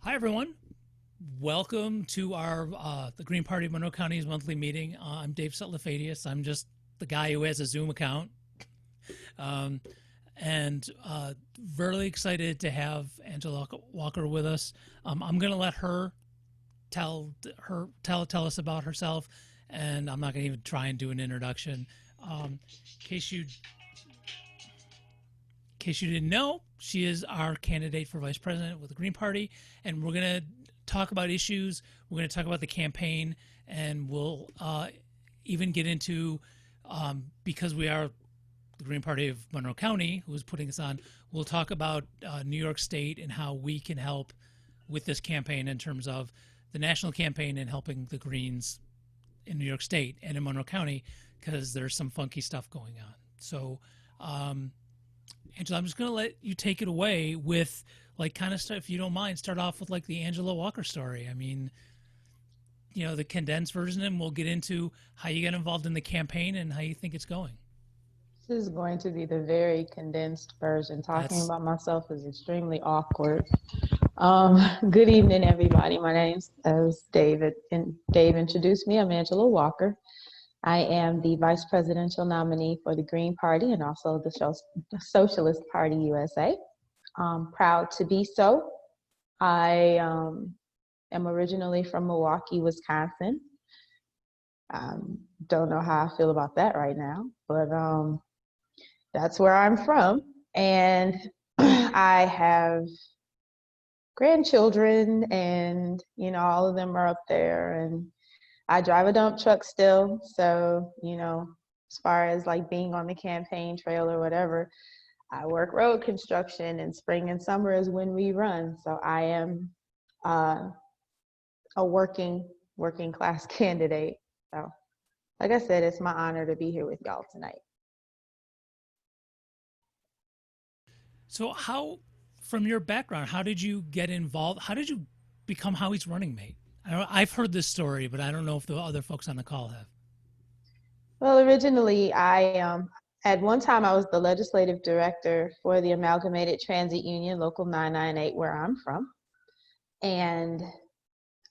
Hi, everyone. Welcome to our the Green Party of Monroe County's monthly meeting. I'm Dave Sutlefadius. I'm just the guy who has a Zoom account, um, and really excited to have Angela Walker with us. I'm going to let her tell us about herself, and I'm not going to even try and do an introduction. In case you didn't know, she is our candidate for vice president with the Green Party, and we're going to talk about issues. We're going to talk about the campaign, and we'll even get into, because we are the Green Party of Monroe County, who is putting us on, we'll talk about New York State and how we can help with this campaign in terms of the national campaign and helping the Greens in New York State and in Monroe County, because there's some funky stuff going on. So, Angela, I'm just going to let you take it away with, like, kind of stuff, if you don't mind, start off with, like, the Angela Walker story. I mean, the condensed version, and we'll get into how you get involved in the campaign and how you think it's going. This is going to be the very condensed version. Talking about myself is extremely awkward. Good evening, everybody. My name's David, and Dave introduced me. I'm Angela Walker. I am the vice presidential nominee for the Green Party and also the Socialist Party USA. I'm proud to be so. I am originally from Milwaukee, Wisconsin. Don't know how I feel about that right now, but that's where I'm from. And I have grandchildren, and all of them are up there, and I drive a dump truck still, so as far as like being on the campaign trail or whatever, I work road construction, and spring and summer is when we run. So I am a working class candidate. So like I said, it's my honor to be here with y'all tonight. So from your background, how did you get involved? How did you become Howie's running mate? I've heard this story, but I don't know if the other folks on the call have. Well, originally, at one time, I was the legislative director for the Amalgamated Transit Union, Local 998, where I'm from. And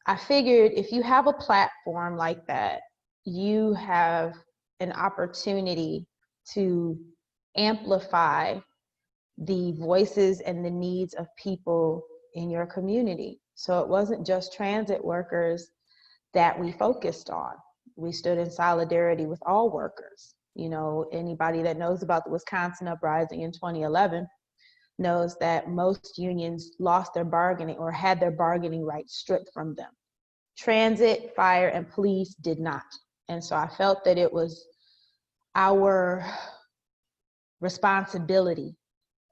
I figured if you have a platform like that, you have an opportunity to amplify the voices and the needs of people in your community. So it wasn't just transit workers that we focused on. We stood in solidarity with all workers. Anybody that knows about the Wisconsin uprising in 2011 knows that most unions lost their bargaining or had their bargaining rights stripped from them. Transit, fire, and police did not. And so I felt that it was our responsibility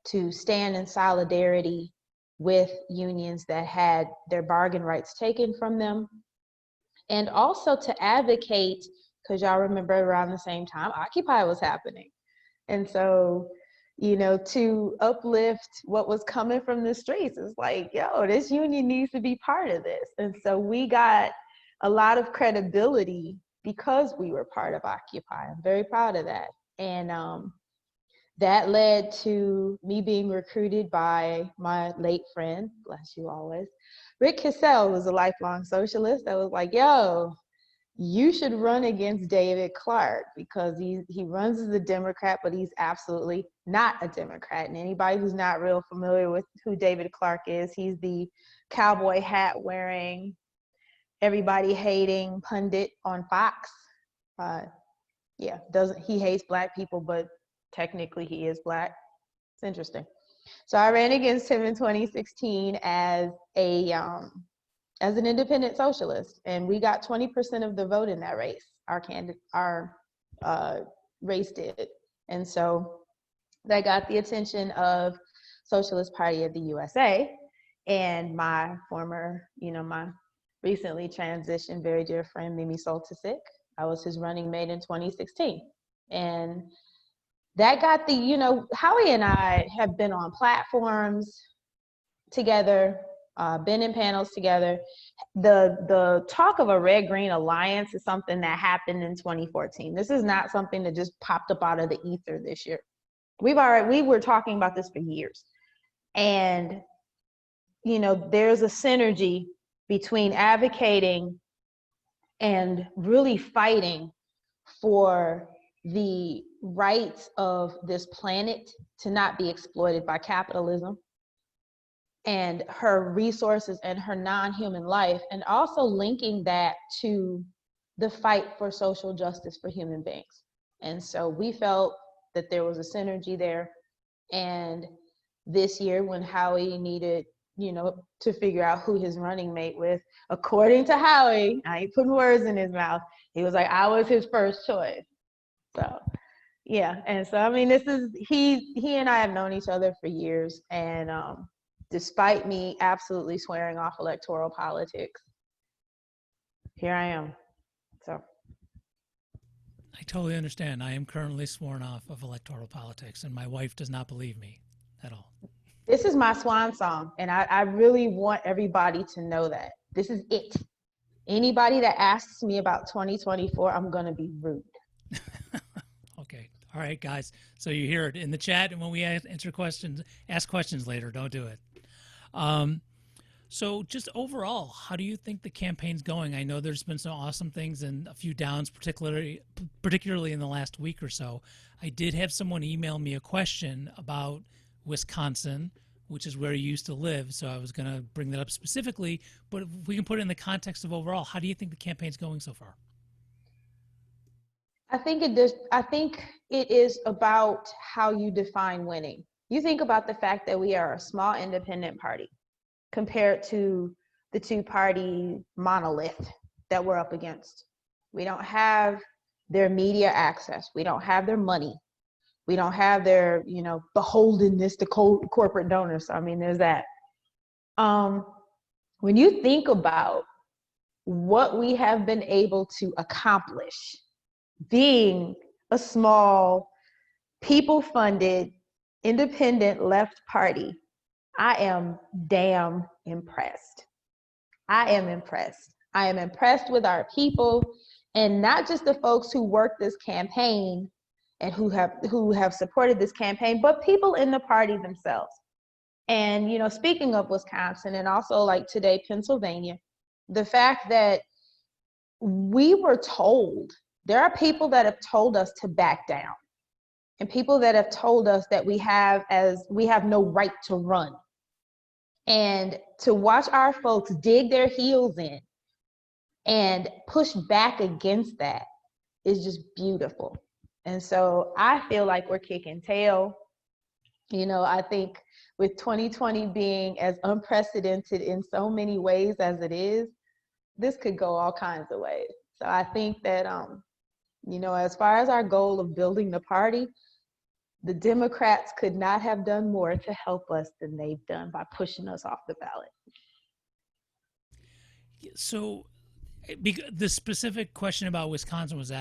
to stand in solidarity with unions that had their bargain rights taken from them, and also to advocate, because y'all remember around the same time Occupy was happening. And so, to uplift what was coming from the streets, it's like, yo, this union needs to be part of this. And so we got a lot of credibility because we were part of Occupy. I'm very proud of that. And that led to me being recruited by my late friend, bless you always, Rick Cassell, was a lifelong socialist that was like, yo, you should run against David Clark, because he runs as a Democrat, but he's absolutely not a Democrat. And anybody who's not real familiar with who David Clark is, he's the cowboy hat wearing, everybody hating pundit on Fox. He hates Black people, but technically he is Black. It's interesting. So I ran against him in 2016 as an independent socialist, and we got 20% of the vote in that race. Our race did. And so that got the attention of Socialist Party of the USA, and my my recently transitioned very dear friend, Mimi Soltysik. I was his running mate in 2016. And that got Howie and I have been on platforms together, been in panels together. The talk of a red-green alliance is something that happened in 2014. This is not something that just popped up out of the ether this year. We were talking about this for years. And there's a synergy between advocating and really fighting for the rights of this planet to not be exploited by capitalism and her resources and her non-human life, and also linking that to the fight for social justice for human beings. And so we felt that there was a synergy there. And this year, when Howie needed, to figure out who his running mate with, according to Howie, I ain't putting words in his mouth, he was like, I was his first choice. So yeah, and so I mean, this is he and I have known each other for years, and despite me absolutely swearing off electoral politics, here I am. So I totally understand. I am currently sworn off of electoral politics, and my wife does not believe me at all. This is my swan song, and I really want everybody to know that. This is it. Anybody that asks me about 2024, I'm going to be rude. Okay. All right, guys. So you hear it in the chat, and when we ask questions later, don't do it. So just overall, how do you think the campaign's going? I know there's been some awesome things and a few downs, particularly in the last week or so. I did have someone email me a question about Wisconsin, which is where you used to live. So I was going to bring that up specifically, but if we can put it in the context of overall, how do you think the campaign's going so far? I think it is about how you define winning. You think about the fact that we are a small independent party compared to the two-party monolith that we're up against. We don't have their media access. We don't have their money. We don't have their, beholdenness to corporate donors. I mean, there's that. When you think about what we have been able to accomplish, being a small, people-funded, independent left party, I am damn impressed. I am impressed. I am impressed with our people, and not just the folks who worked this campaign and who have supported this campaign, but people in the party themselves. And, speaking of Wisconsin and also like today, Pennsylvania, the fact that we were told, there are people that have told us to back down, and people that have told us that we have no right to run. And to watch our folks dig their heels in and push back against that is just beautiful. And so I feel like we're kicking tail. I think with 2020 being as unprecedented in so many ways as it is, this could go all kinds of ways. So I think that, as far as our goal of building the party, the Democrats could not have done more to help us than they've done by pushing us off the ballot. So the specific question about Wisconsin was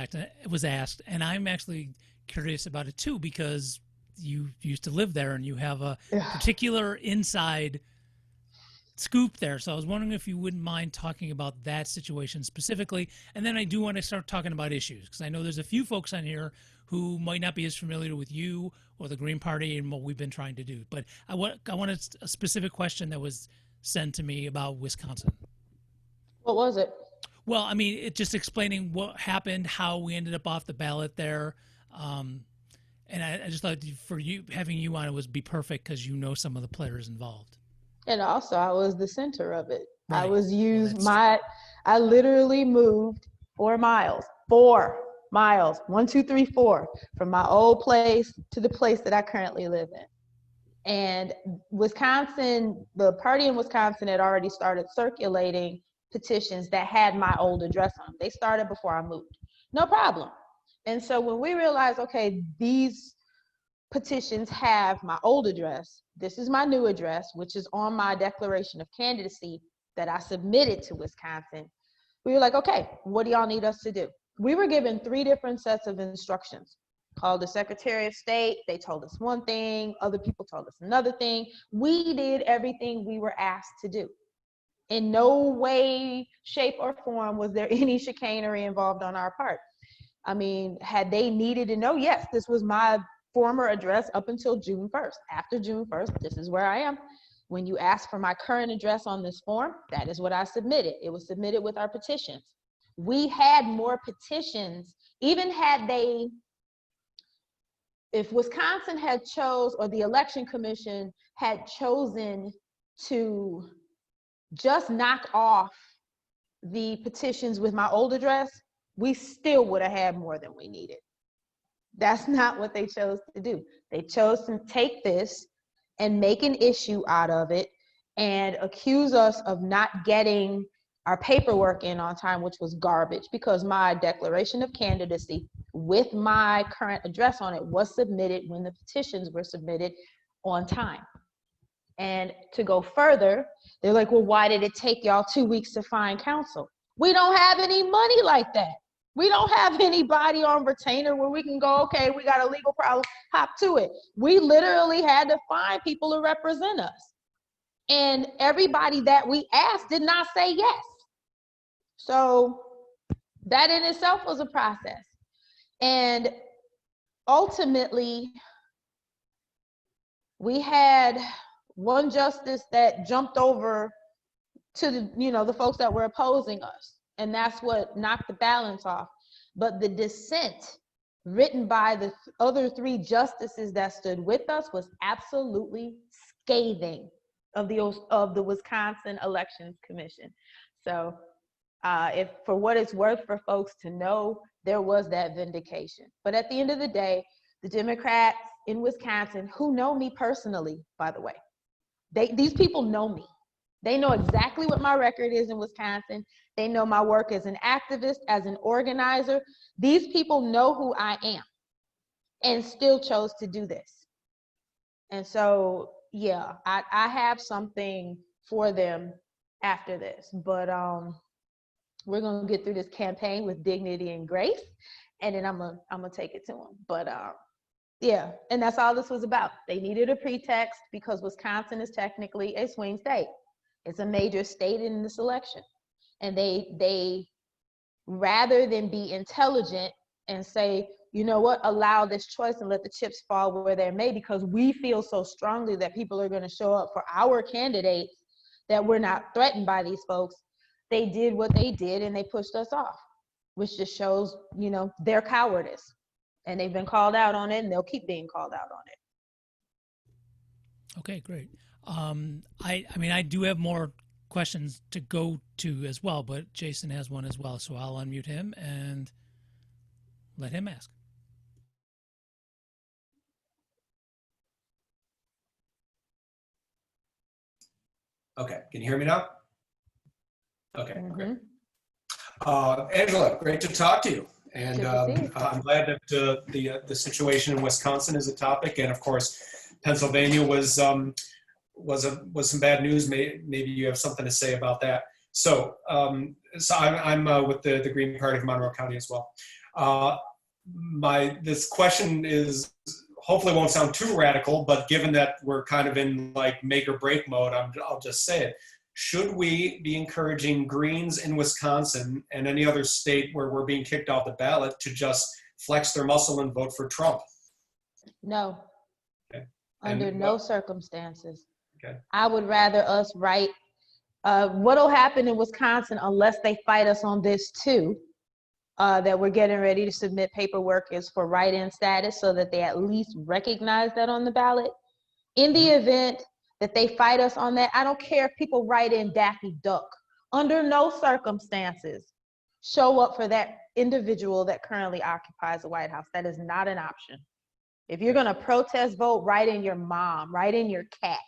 asked, and I'm actually curious about it too, because you used to live there and you have a particular inside scoop there. So I was wondering if you wouldn't mind talking about that situation specifically. And then I do want to start talking about issues, because I know there's a few folks on here who might not be as familiar with you or the Green Party and what we've been trying to do. But I wanted a specific question that was sent to me about Wisconsin. What was it? Well, I mean, it just explaining what happened, how we ended up off the ballot there. And I just thought for you, having you on it would be perfect because you know some of the players involved. And also, I was the center of it. Right. I was I literally moved 4 miles, 1, 2, 3, 4, from my old place to the place that I currently live in. And Wisconsin, the party in Wisconsin had already started circulating petitions that had my old address on them. They started before I moved. No problem. And so when we realized, okay, these petitions have my old address, this is my new address, which is on my declaration of candidacy that I submitted to Wisconsin, we were like, okay, what do y'all need us to do? We were given 3 different sets of instructions. Called the Secretary of State. They told us one thing. Other people told us another thing. We did everything we were asked to do. In no way, shape, or form was there any chicanery involved on our part. I mean, had they needed to know, yes, this was my former address up until June 1st. After June 1st, this is where I am. When you ask for my current address on this form, that is what I submitted. It was submitted with our petitions. We had more petitions, even had they, if Wisconsin had chose, or the election commission had chosen to just knock off the petitions with my old address, we still would have had more than we needed. That's not what they chose to do. They chose to take this and make an issue out of it and accuse us of not getting our paperwork in on time, which was garbage, because my declaration of candidacy with my current address on it was submitted when the petitions were submitted on time. And to go further, they're like, well, why did it take y'all 2 weeks to find counsel? We don't have any money like that. We don't have anybody on retainer where we can go, okay, we got a legal problem, hop to it. We literally had to find people to represent us. And everybody that we asked did not say yes. So that in itself was a process. And ultimately, we had one justice that jumped over to the folks that were opposing us. And that's what knocked the balance off. But the dissent written by the other 3 justices that stood with us was absolutely scathing of the Wisconsin Elections Commission. So if for what it's worth for folks to know, there was that vindication. But at the end of the day, the Democrats in Wisconsin, who know me personally, by the way, these people know me. They know exactly what my record is in Wisconsin. They know my work as an activist, as an organizer. These people know who I am and still chose to do this. And so, yeah, I have something for them after this, but we're gonna get through this campaign with dignity and grace, and then I'm gonna take it to them. But yeah, and that's all this was about. They needed a pretext because Wisconsin is technically a swing state. It's a major state in this election. And they rather than be intelligent and say, you know what, allow this choice and let the chips fall where they may, because we feel so strongly that people are going to show up for our candidates, that we're not threatened by these folks. They did what they did and they pushed us off, which just shows, their cowardice. And they've been called out on it, and they'll keep being called out on it. Okay, great. I do have more questions to go to as well, but Jason has one as well, so I'll unmute him and let him ask. Okay, can you hear me now? Okay, Mm-hmm. great. Angela, great to talk to you. And I'm glad that the situation in Wisconsin is a topic, and of course, Pennsylvania was some bad news. Maybe you have something to say about that. So, I'm with the Green Party of Monroe County as well. This question is hopefully won't sound too radical, but given that we're kind of in like make or break mode, I'll just say it. Should we be encouraging Greens in Wisconsin and any other state where we're being kicked off the ballot to just flex their muscle and vote for Trump? No. Okay. Under no circumstances. Okay. I would rather us write, what'll happen in Wisconsin unless they fight us on this too, that we're getting ready to submit paperwork is for write-in status so that they at least recognize that on the ballot. In the event that they fight us on that, I don't care if people write in Daffy Duck. Under no circumstances, show up for that individual that currently occupies the White House. That is not an option. If you're gonna protest vote, write in your mom, write in your cat.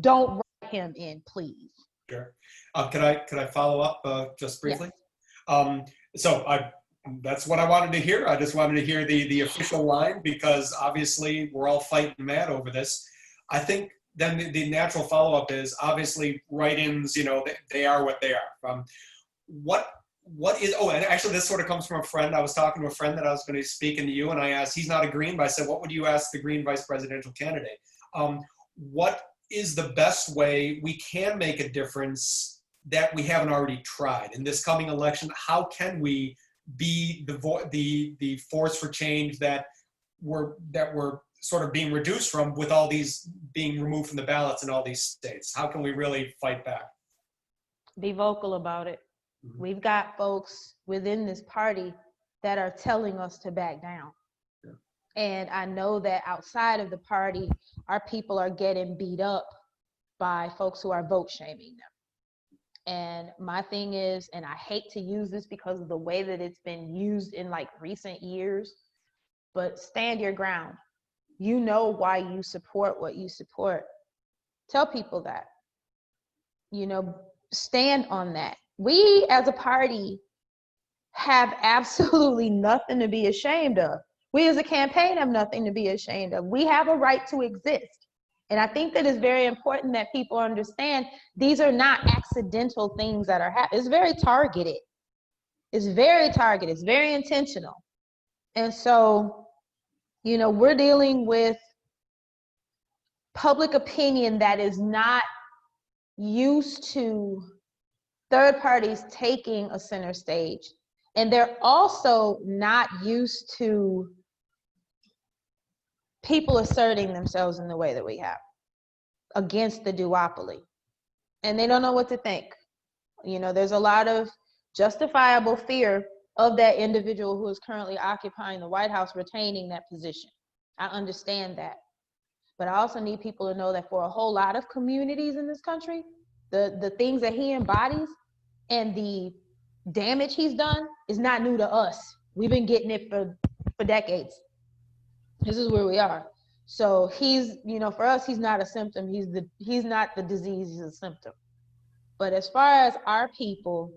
Don't write him in, please. Sure. Could I follow up just briefly? Yes. That's what I wanted to hear. I just wanted to hear the official line, because obviously we're all fighting mad over this. I think then the natural follow-up is obviously write-ins, they are what they are. What is, and actually this sort of comes from a friend. I was talking to a friend that I was going to speak into you, and I asked, he's not a Green, but I said, what would you ask the Green vice presidential candidate? What is the best way we can make a difference that we haven't already tried in this coming election? How can we be the force for change that we're sort of being reduced from with all these being removed from the ballots in all these states? How can we really fight back? Be vocal about it. Mhm. We've got folks within this party that are telling us to back down. Yeah. And I know that outside of the party, our people are getting beat up by folks who are vote shaming them. And my thing is, and I hate to use this because of the way that it's been used in like recent years, but stand your ground. You know why you support what you support. Tell people that. You know, stand on that. We as a party have absolutely nothing to be ashamed of. We as a campaign have nothing to be ashamed of. We have a right to exist. And I think that it's very important that people understand these are not accidental things that are happening. It's very targeted. It's very targeted. It's very intentional. And so, you know, we're dealing with public opinion that is not used to third parties taking a center stage. And they're also not used to people asserting themselves in the way that we have against the duopoly. And they don't know what to think. You know, there's a lot of justifiable fear of that individual who is currently occupying the White House retaining that position. I understand that. But I also need people to know that for a whole lot of communities in this country, the things that he embodies and the damage he's done is not new to us. We've been getting it for decades. This is where we are. So he's, you know, for us, he's not a symptom. He's not the disease, he's a symptom. But as far as our people,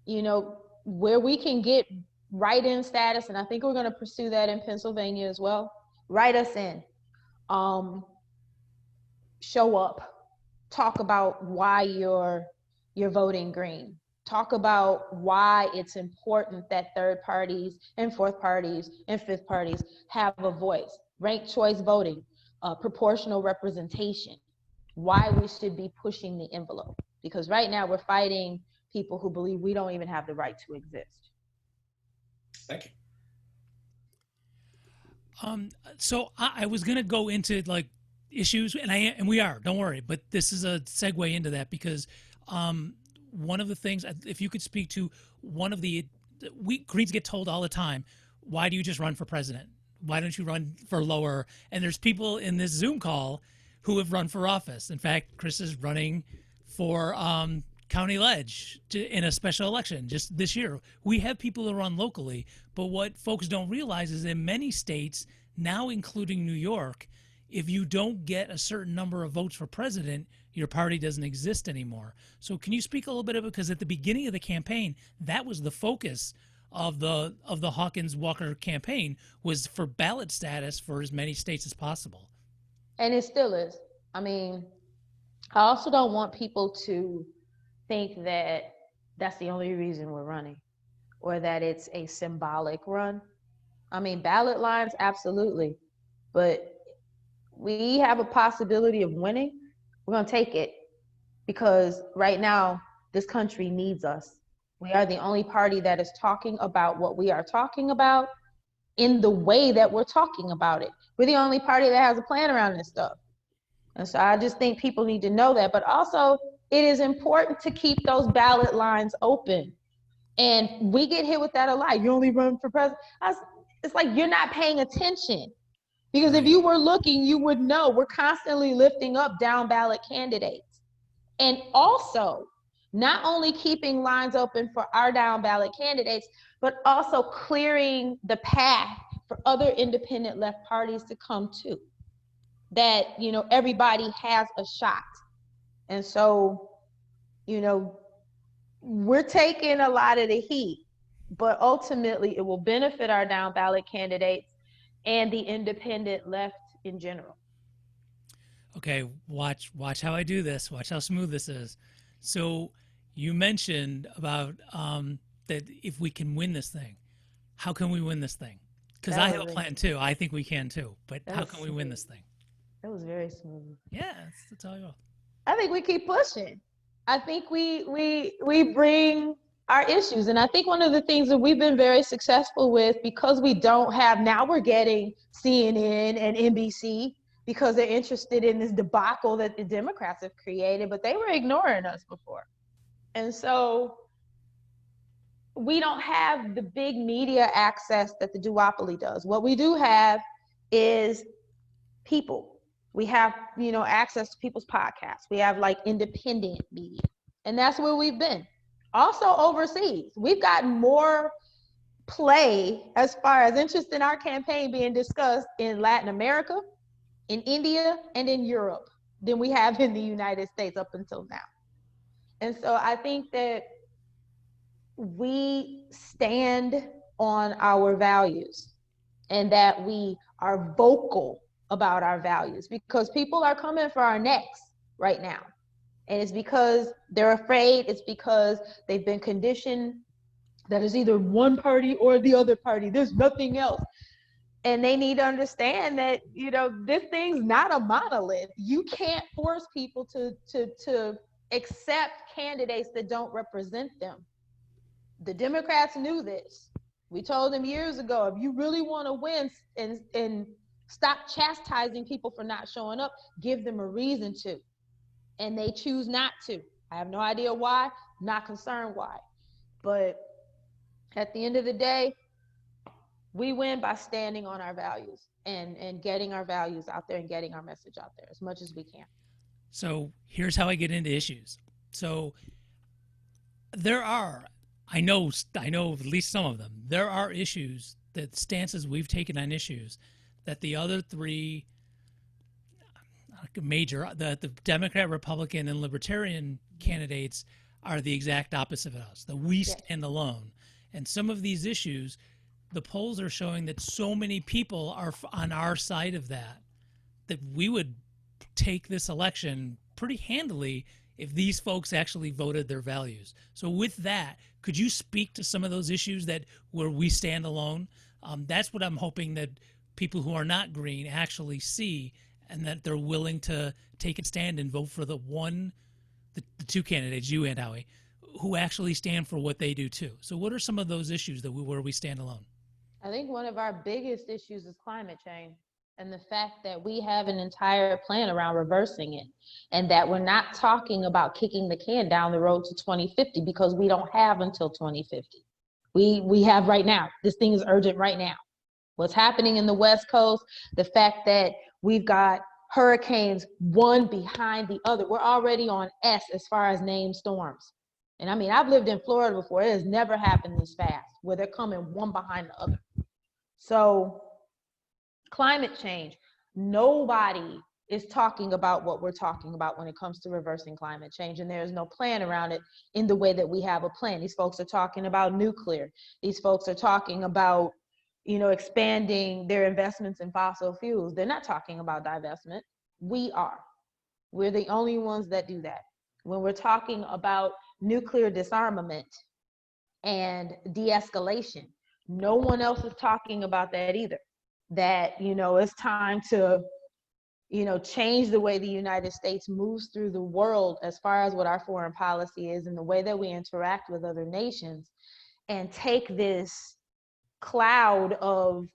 you know, where we can get write-in status, and I think we're going to pursue that in Pennsylvania as well. Write us in. Show up. Talk about why you're voting green. Talk about why it's important that third parties and fourth parties and fifth parties have a voice. Ranked choice voting, proportional representation, why we should be pushing the envelope. Because right now we're fighting people who believe we don't even have the right to exist. Thank you. So I was gonna go into like issues, and we are. Don't worry, but this is a segue into that because one of the things, if you could speak to one of the, we Greens get told all the time, why do you just run for president? Why don't you run for lower? And there's people in this Zoom call who have run for office. In fact, Chris is running for County Ledge in a special election just this year. We have people that run locally, but what folks don't realize is in many states, now including New York, if you don't get a certain number of votes for president, your party doesn't exist anymore. So can you speak a little bit of it? Because at the beginning of the campaign, that was the focus of the Hawkins-Walker campaign, was for ballot status for as many states as possible. And it still is. I mean, I also don't want people to think that that's the only reason we're running or that it's a symbolic run. I mean, ballot lines, absolutely. But we have a possibility of winning. We're going to take it because right now this country needs us. We are the only party that is talking about what we are talking about in the way that we're talking about it. We're the only party that has a plan around this stuff. And so I just think people need to know that. But also, it is important to keep those ballot lines open. And we get hit with that a lot. You only run for president. It's like you're not paying attention. Because if you were looking, you would know we're constantly lifting up down ballot candidates. And also, not only keeping lines open for our down ballot candidates, but also clearing the path for other independent left parties to come to. That, you know, everybody has a shot. And so, you know, we're taking a lot of the heat, but ultimately it will benefit our down ballot candidates and the independent left in general. Okay, watch how I do this. Watch how smooth this is. So you mentioned about that if we can win this thing, how can we win this thing? Because I have a plan too. I think we can too. But how can we win this thing? That was very smooth. Yeah, that's all you go. I think we keep pushing. I think we bring our issues. And I think one of the things that we've been very successful with, because we don't have, now we're getting CNN and NBC because they're interested in this debacle that the Democrats have created, but they were ignoring us before. And so we don't have the big media access that the duopoly does. What we do have is people. We have, access to people's podcasts. We have like independent media. And that's where we've been. Also overseas, we've gotten more play as far as interest in our campaign being discussed in Latin America, in India, and in Europe than we have in the United States up until now. And so I think that we stand on our values and that we are vocal about our values, because people are coming for our necks right now. And it's because they're afraid. It's because they've been conditioned that it's either one party or the other party. There's nothing else. And they need to understand that, this thing's not a monolith. You can't force people to accept candidates that don't represent them. The Democrats knew this. We told them years ago, if you really want to win and stop chastising people for not showing up, give them a reason to. And they choose not to. I have no idea why, not concerned why. But at the end of the day, we win by standing on our values and getting our values out there and getting our message out there as much as we can. So here's how I get into issues. So there are, I know at least some of them, there are issues, that stances we've taken on issues that the other three the Democrat, Republican, and Libertarian candidates are the exact opposite of us, that we stand alone. And some of these issues, the polls are showing that so many people are on our side of that we would take this election pretty handily if these folks actually voted their values. So with that, could you speak to some of those issues where we stand alone? That's what I'm hoping that people who are not green actually see, and that they're willing to take a stand and vote for the two candidates, you and Howie, who actually stand for what they do too. So what are some of those issues where we stand alone? I think one of our biggest issues is climate change, and the fact that we have an entire plan around reversing it, and that we're not talking about kicking the can down the road to 2050, because we don't have until 2050. We have right now. This thing is urgent right now. What's happening in the West Coast, the fact that we've got hurricanes one behind the other. We're already on S as far as named storms. And I mean, I've lived in Florida before. It has never happened this fast, where they're coming one behind the other. So climate change, nobody is talking about what we're talking about when it comes to reversing climate change. And there is no plan around it in the way that we have a plan. These folks are talking about nuclear. These folks are talking about, expanding their investments in fossil fuels. They're not talking about divestment. We are. We're the only ones that do that. When we're talking about nuclear disarmament and de-escalation, no one else is talking about that either. That, it's time to, change the way the United States moves through the world as far as what our foreign policy is and the way that we interact with other nations, and take this cloud of,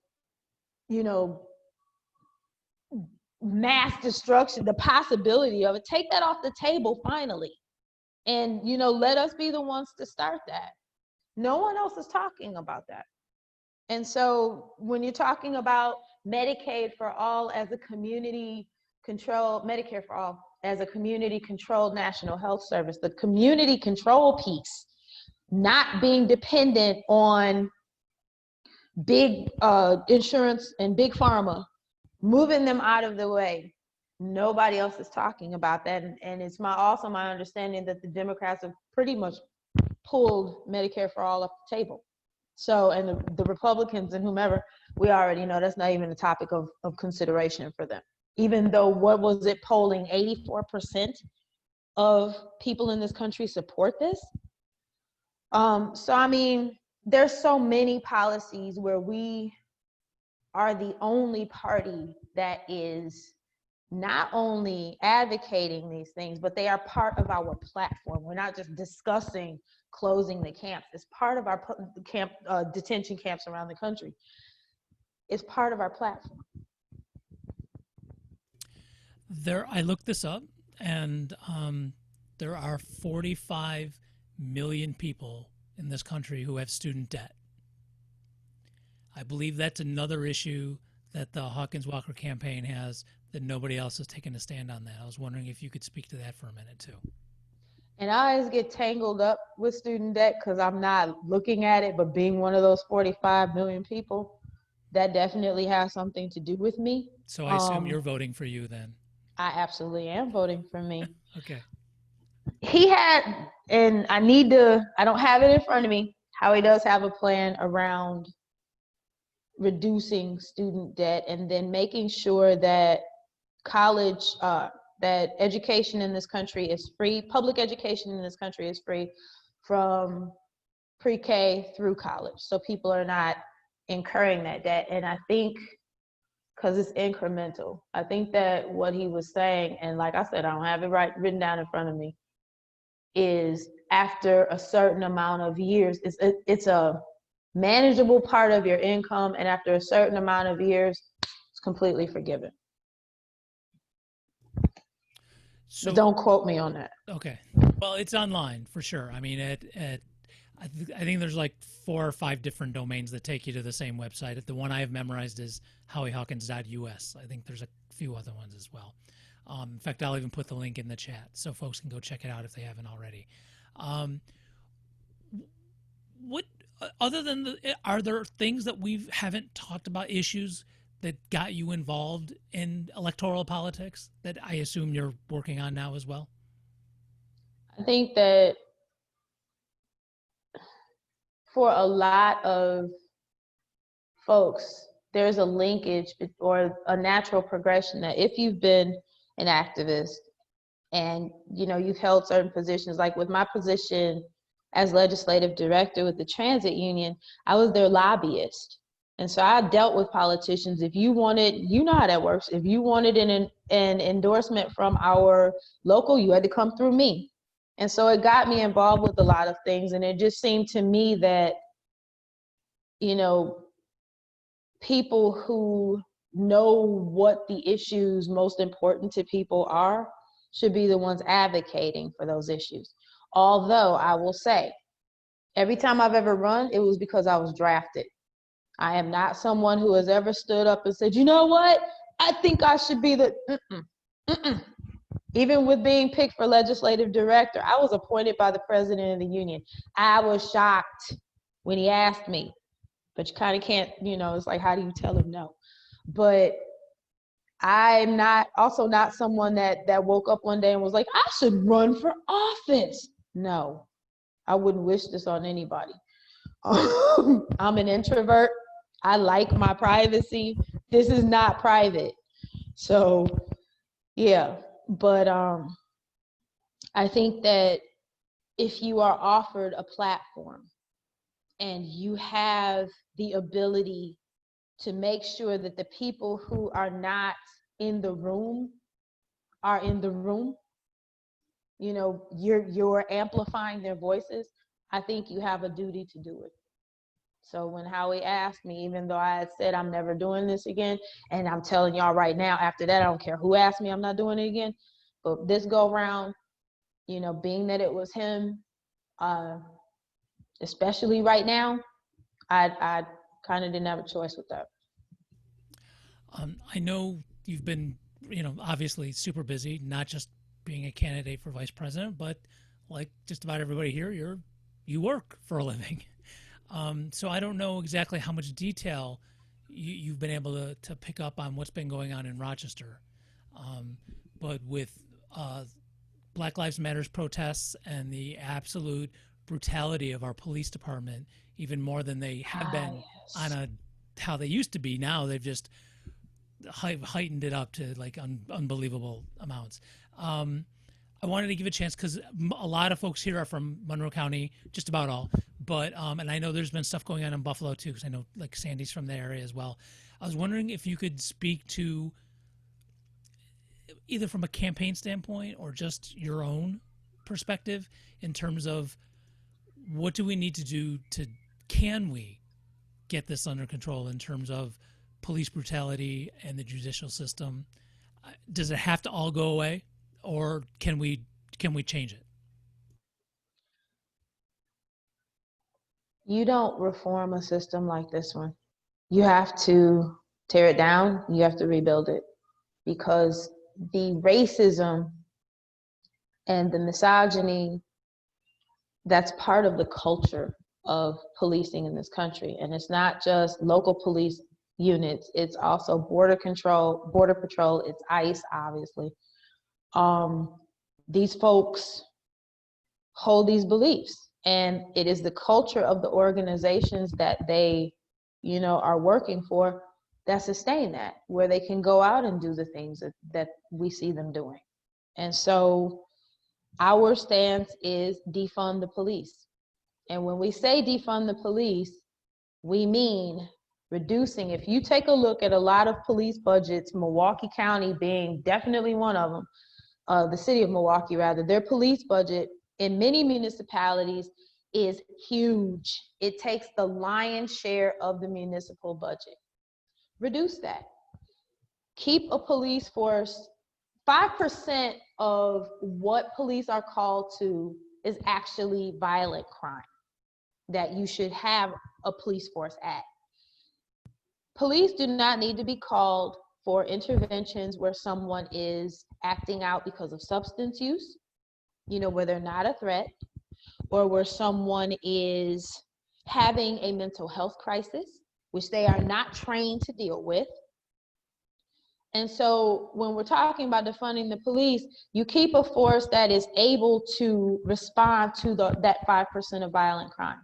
mass destruction, the possibility of it, take that off the table finally. And, let us be the ones to start that. No one else is talking about that. And so when you're talking about Medicaid for all as a community controlled, Medicare for all as a community controlled national health service, the community control piece, not being dependent on big insurance and big pharma, moving them out of the way. Nobody else is talking about that. And it's also my understanding that the Democrats have pretty much pulled Medicare for all off the table. So, and the Republicans and whomever, we already know that's not even a topic of consideration for them. Even though, what was it, polling 84% of people in this country support this? So, I mean, there's so many policies where we are the only party that is not only advocating these things, but they are part of our platform. We're not just discussing closing the camps. It's part of our detention camps around the country. It's part of our platform. I looked this up, and there are 45 million people in this country who have student debt. I believe that's another issue that the Hawkins Walker campaign has that nobody else has taken a stand on that. I was wondering if you could speak to that for a minute too. And I always get tangled up with student debt because I'm not looking at it, but being one of those 45 million people, that definitely has something to do with me. So I assume you're voting for you then. I absolutely am voting for me. Okay. He had, and I don't have it in front of me, Howie does have a plan around reducing student debt and then making sure that college, that education in this country is free, public education in this country is free from pre-K through college. So people are not incurring that debt. And I think, because it's incremental, I think that what he was saying, and like I said, I don't have it written down in front of me, is after a certain amount of years, it's a manageable part of your income, and after a certain amount of years, it's completely forgiven. So, but don't quote me on that. Okay. Well, it's online for sure. I mean, I think there's like 4 or 5 different domains that take you to the same website. The one I have memorized is howiehawkins.us. I think there's a few other ones as well. In fact, I'll even put the link in the chat so folks can go check it out if they haven't already. What other than are there things that we haven't talked about, issues that got you involved in electoral politics that I assume you're working on now as well? I think that for a lot of folks, there's a linkage or a natural progression that if you've been an activist and you've held certain positions, like with my position as legislative director with the transit union, I was their lobbyist. And so I dealt with politicians. If you wanted, how that works. If you wanted an endorsement from our local, you had to come through me. And so it got me involved with a lot of things. And it just seemed to me that, people who know what the issues most important to people are should be the ones advocating for those issues. Although I will say, every time I've ever run, it was because I was drafted. I am not someone who has ever stood up and said, you know what? I think I should be the, Even with being picked for legislative director, I was appointed by the president of the union. I was shocked when he asked me, but you kind of can't, it's like, how do you tell him no? But I'm not someone that woke up one day and was like, I should run for office. No, I wouldn't wish this on anybody. I'm an introvert. I like my privacy. This is not private. So, yeah. But I think that if you are offered a platform and you have the ability to make sure that the people who are not in the room are in the room, you're amplifying their voices, I think you have a duty to do it. So when Howie asked me, even though I had said I'm never doing this again, and I'm telling y'all right now, after that, I don't care who asked me, I'm not doing it again. But this go round, being that it was him, especially right now, I kind of didn't have a choice with that. I know you've been, obviously super busy, not just being a candidate for vice president, but like just about everybody here, you work for a living. So I don't know exactly how much detail you've been able to pick up on what's been going on in Rochester. But with Black Lives Matters protests and the absolute brutality of our police department, even more than they have been on how they used to be. Now they've just heightened it up to like unbelievable amounts. I wanted to give a chance because a lot of folks here are from Monroe County, just about all. But and I know there's been stuff going on in Buffalo too, because I know like Sandy's from the area as well. I was wondering if you could speak to either from a campaign standpoint or just your own perspective in terms of what do we need to do can we get this under control in terms of police brutality and the judicial system? Does it have to all go away, or can we change it? You don't reform a system like this one. You have to tear it down, you have to rebuild it, because the racism and the misogyny that's part of the culture of policing in this country. And it's not just local police units, it's also border patrol, it's ICE, obviously. These folks hold these beliefs, and it is the culture of the organizations that they, are working for that sustain that, where they can go out and do the things that we see them doing. And so our stance is defund the police. And when we say defund the police, we mean reducing. If you take a look at a lot of police budgets, Milwaukee County being definitely one of them, the city of Milwaukee rather, their police budget in many municipalities is huge. It takes the lion's share of the municipal budget. Reduce that. Keep a police force. 5% of what police are called to is actually violent crime that you should have a police force at. Police do not need to be called for interventions where someone is acting out because of substance use, where they're not a threat, or where someone is having a mental health crisis, which they are not trained to deal with. And so when we're talking about defunding the police, you keep a force that is able to respond to that 5% of violent crime.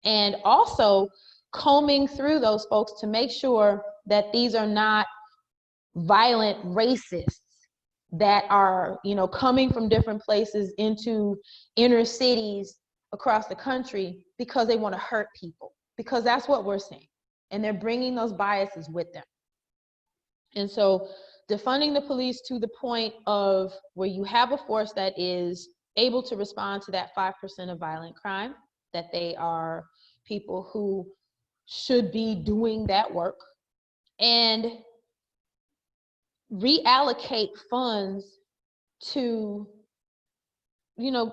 And also combing through those folks to make sure that these are not violent racists that are, coming from different places into inner cities across the country because they want to hurt people, because that's what we're seeing. And they're bringing those biases with them. And so defunding the police to the point of where you have a force that is able to respond to that 5% of violent crime, that they are people who should be doing that work, and reallocate funds to,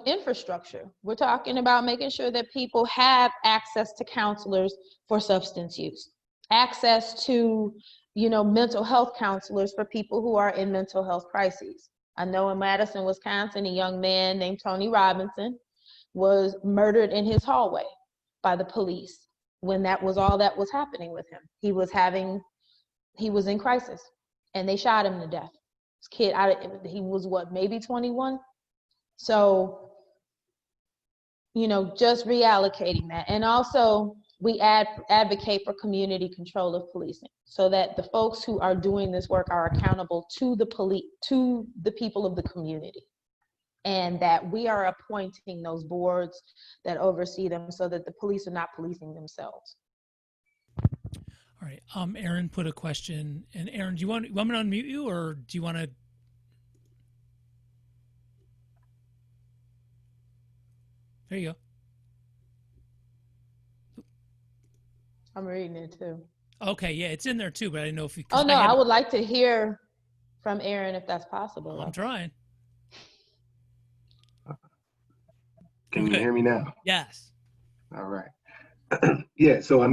infrastructure. We're talking about making sure that people have access to counselors for substance use, access to, mental health counselors for people who are in mental health crises. I know in Madison, Wisconsin, a young man named Tony Robinson was murdered in his hallway by the police when that was all that was happening with him. He was in crisis and they shot him to death. This kid, he was maybe 21? So, just reallocating that. And also we advocate for community control of policing so that the folks who are doing this work are accountable to the people of the community, and that we are appointing those boards that oversee them so that the police are not policing themselves. All right. Aaron put a question, and Aaron, do you want me to unmute you, or do you want to? There you go. I'm reading it too. Okay, yeah, it's in there too, but I didn't know if you. Oh no, I would like to hear from Aaron if that's possible. I'm trying. Can you hear me now? Yes. All right. Yeah. So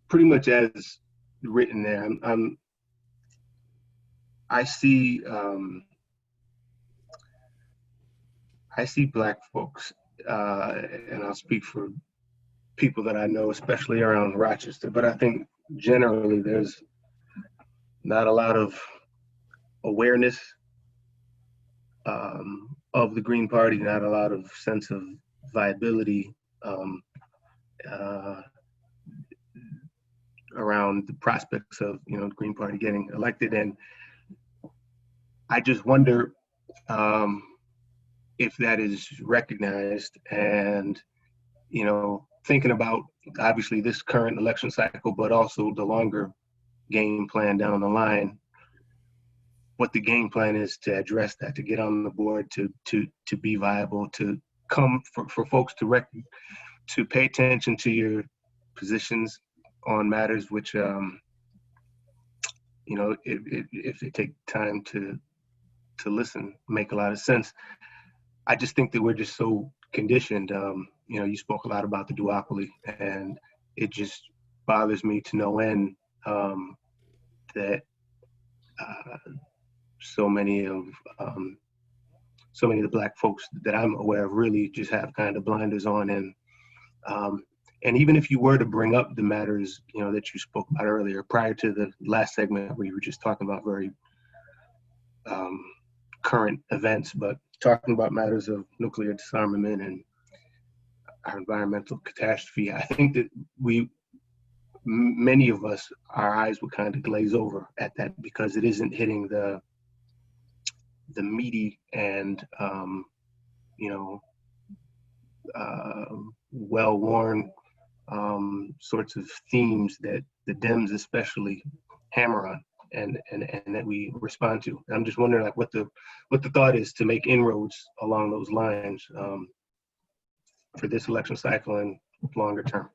pretty much as written there, I see Black folks, and I'll speak for people that I know, especially around Rochester, but I think generally there's not a lot of awareness of the Green Party, not a lot of sense of viability around the prospects of the Green Party getting elected. And I just wonder if that is recognized, and thinking about obviously this current election cycle, but also the longer game plan down the line. what the game plan is to address that, to get on the board, to be viable, to come for folks to pay attention to your positions on matters which, if they take time to listen, make a lot of sense. I just think that we're just so conditioned. You spoke a lot about the duopoly, and it just bothers me to no end that so many of the Black folks that I'm aware of really just have kind of blinders on, and even if you were to bring up the matters that you spoke about earlier, prior to the last segment where you were just talking about very current events, but talking about matters of nuclear disarmament and our environmental catastrophe, I think that many of us, our eyes would kind of glaze over at that because it isn't hitting the meaty and well-worn sorts of themes that the Dems especially hammer on and that we respond to. I'm just wondering like what the thought is to make inroads along those lines for this election cycle and longer term.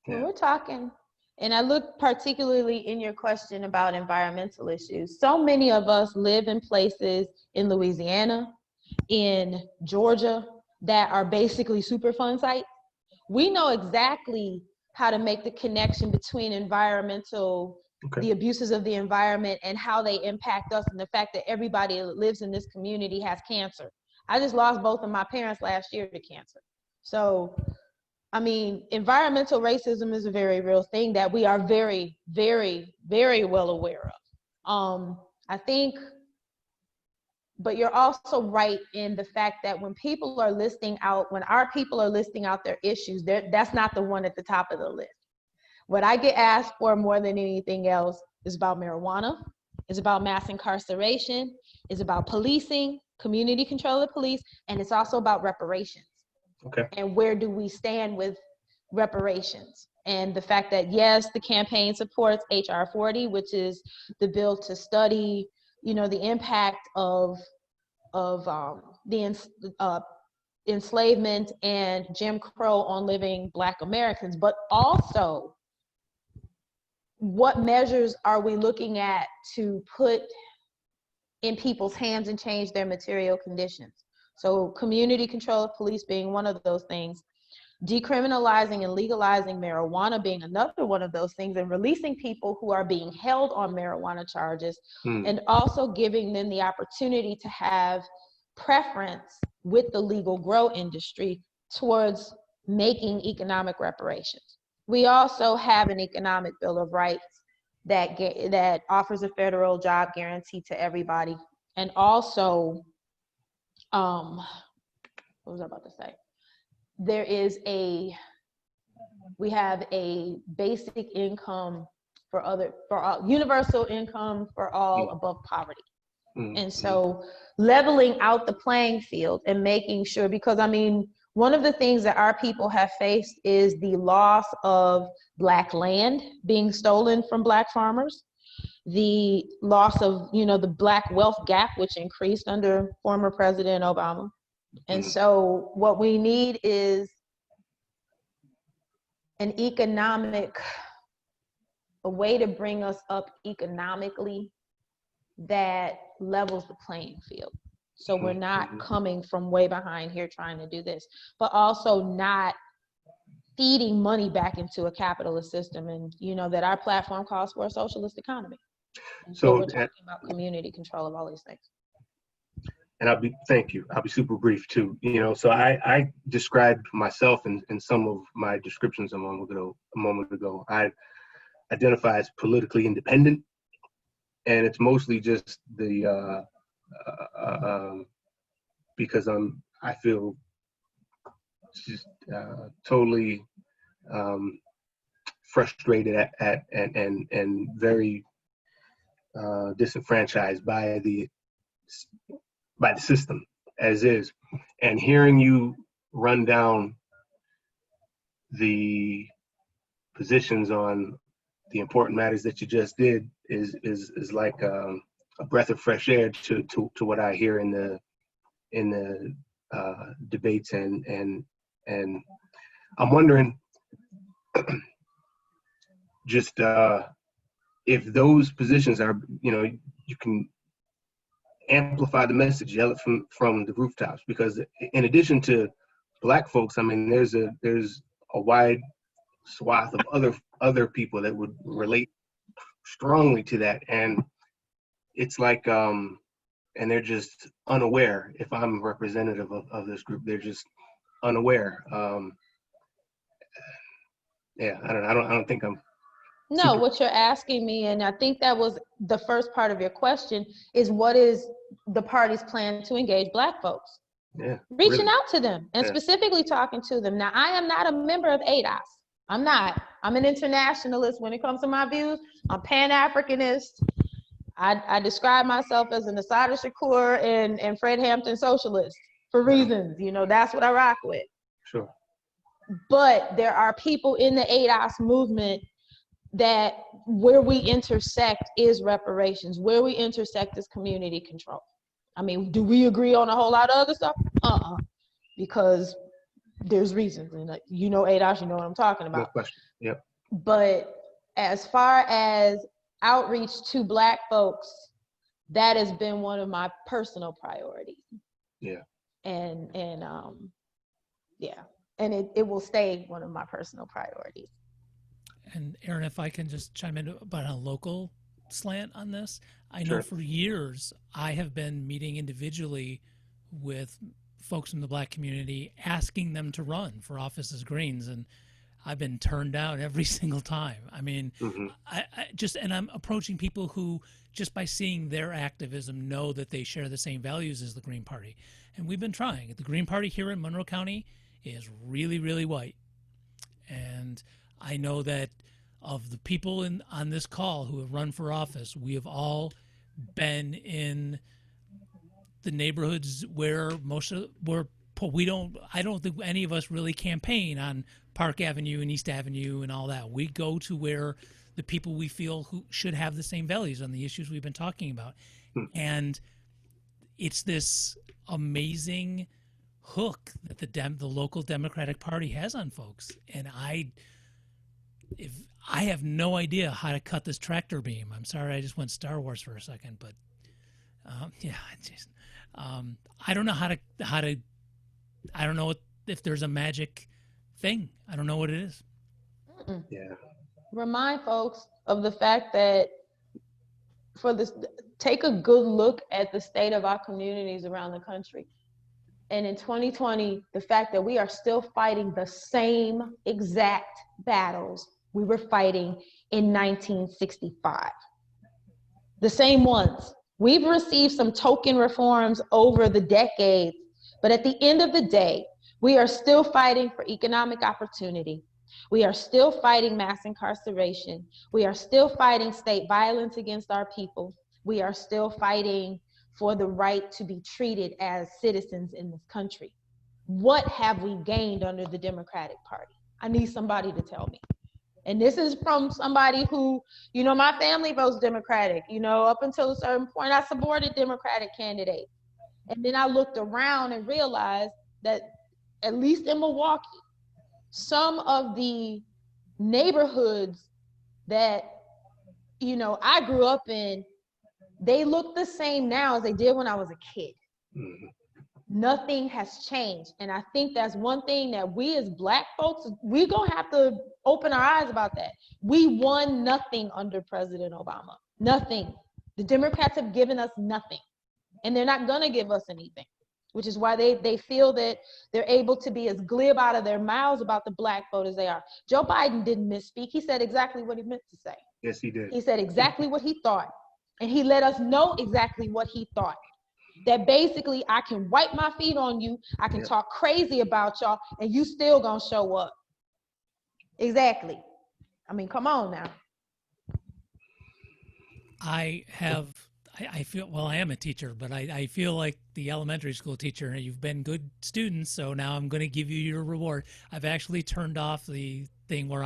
When we're talking, and I look particularly in your question about environmental issues, so many of us live in places in Louisiana, in Georgia, that are basically Superfund sites. We know exactly how to make the connection between the abuses of the environment and how they impact us, and the fact that everybody that lives in this community has cancer. I just lost both of my parents last year to cancer. So, I mean, environmental racism is a very real thing that we are very, very, very well aware of. I think, but you're also right in the fact that when our people are listing out their issues, that's not the one at the top of the list. What I get asked for more than anything else is about marijuana, is about mass incarceration, is about policing, community control of the police, and it's also about reparations. Okay. And where do we stand with reparations? And the fact that, yes, the campaign supports HR 40, which is the bill to study, the impact of the enslavement and Jim Crow on living Black Americans, but also what measures are we looking at to put in people's hands and change their material conditions? So community control of police being one of those things, decriminalizing and legalizing marijuana being another one of those things, and releasing people who are being held on marijuana charges, and also giving them the opportunity to have preference with the legal grow industry towards making economic reparations. We also have an economic bill of rights that offers a federal job guarantee to everybody, and also what was I about to say? We have a basic income for all, universal income for all above poverty. And so leveling out the playing field and making sure, because I mean, one of the things that our people have faced is the loss of Black land being stolen from Black farmers, the loss of, the Black wealth gap, which increased under former President Obama. And so what we need is a way to bring us up economically that levels the playing field. So we're not coming from way behind here trying to do this, but also not feeding money back into a capitalist system. And that our platform calls for a socialist economy. And so we're talking about community control of all these things. And thank you. I'll be super brief too. So I described myself in some of my descriptions a moment ago. I identify as politically independent, and it's mostly just because I feel just totally frustrated at and very disenfranchised by the system as is. And hearing you run down the positions on the important matters that you just did is like a breath of fresh air to what I hear in the debates, and I'm wondering just if those positions are, you can amplify the message, yell it from the rooftops, because in addition to Black folks, I mean, there's a wide swath of other people that would relate strongly to that, and it's like and they're just unaware. If I'm representative of this group, they're just unaware. Yeah, I don't think I'm No, what you're asking me, and I think that was the first part of your question, is what is the party's plan to engage Black folks? Yeah, Reaching really. out to them and specifically talking to them. Now, I am not a member of ADOS. I'm not. I'm an internationalist when it comes to my views. I'm Pan-Africanist. I describe myself as an Assata Shakur and Fred Hampton socialist for reasons. That's what I rock with. Sure. But there are people in the ADOS movement that where we intersect is reparations, where we intersect is community control. I mean, do we agree on a whole lot of other stuff? Because there's reasons, and ADOS, you know what I'm talking about. No question. Yep. But as far as outreach to Black folks, that has been one of my personal priorities. Yeah. And it will stay one of my personal priorities. And Aaron, if I can just chime in about a local slant on this, I know Sure. for years I have been meeting individually with folks from the Black community, asking them to run for office as Greens, and I've been turned down every single time. I mean, and I'm approaching people who, just by seeing their activism, know that they share the same values as the Green Party. And we've been trying. The Green Party here in Monroe County is really, really white. And I know that of the people on this call who have run for office, we have all been in the neighborhoods where I don't think any of us really campaign on Park Avenue and East Avenue and all that. We go to where the people we feel who should have the same values on the issues we've been talking about. And it's this amazing hook that the local Democratic Party has on folks. And I have no idea how to cut this tractor beam. I'm sorry, I just went Star Wars for a second, but I don't know how to. I don't know if there's a magic thing. I don't know what it is. Yeah. Remind folks of the fact that take a good look at the state of our communities around the country. And in 2020, the fact that we are still fighting the same exact battles we were fighting in 1965. The same ones. We've received some token reforms over the decades, but at the end of the day, we are still fighting for economic opportunity. We are still fighting mass incarceration. We are still fighting state violence against our people. We are still fighting for the right to be treated as citizens in this country. What have we gained under the Democratic Party? I need somebody to tell me. And this is from somebody who, my family votes Democratic. Up until a certain point, I supported Democratic candidates. And then I looked around and realized that, at least in Milwaukee, some of the neighborhoods that, I grew up in, they look the same now as they did when I was a kid. Mm-hmm. Nothing has changed. And I think that's one thing that we as Black folks, we're going to have to open our eyes about that. We won nothing under President Obama. Nothing. The Democrats have given us nothing. And they're not going to give us anything, which is why they feel that they're able to be as glib out of their mouths about the Black vote as they are. Joe Biden didn't misspeak. He said exactly what he meant to say. Yes, he did. He said exactly what he thought. And he let us know exactly what he thought. That basically, I can wipe my feet on you, I can talk crazy about y'all, and you still gonna show up. Exactly. I mean, come on now. I feel, well, I am a teacher, but I feel like the elementary school teacher. You've been good students, so now I'm going to give you your reward. I've actually turned off the thing where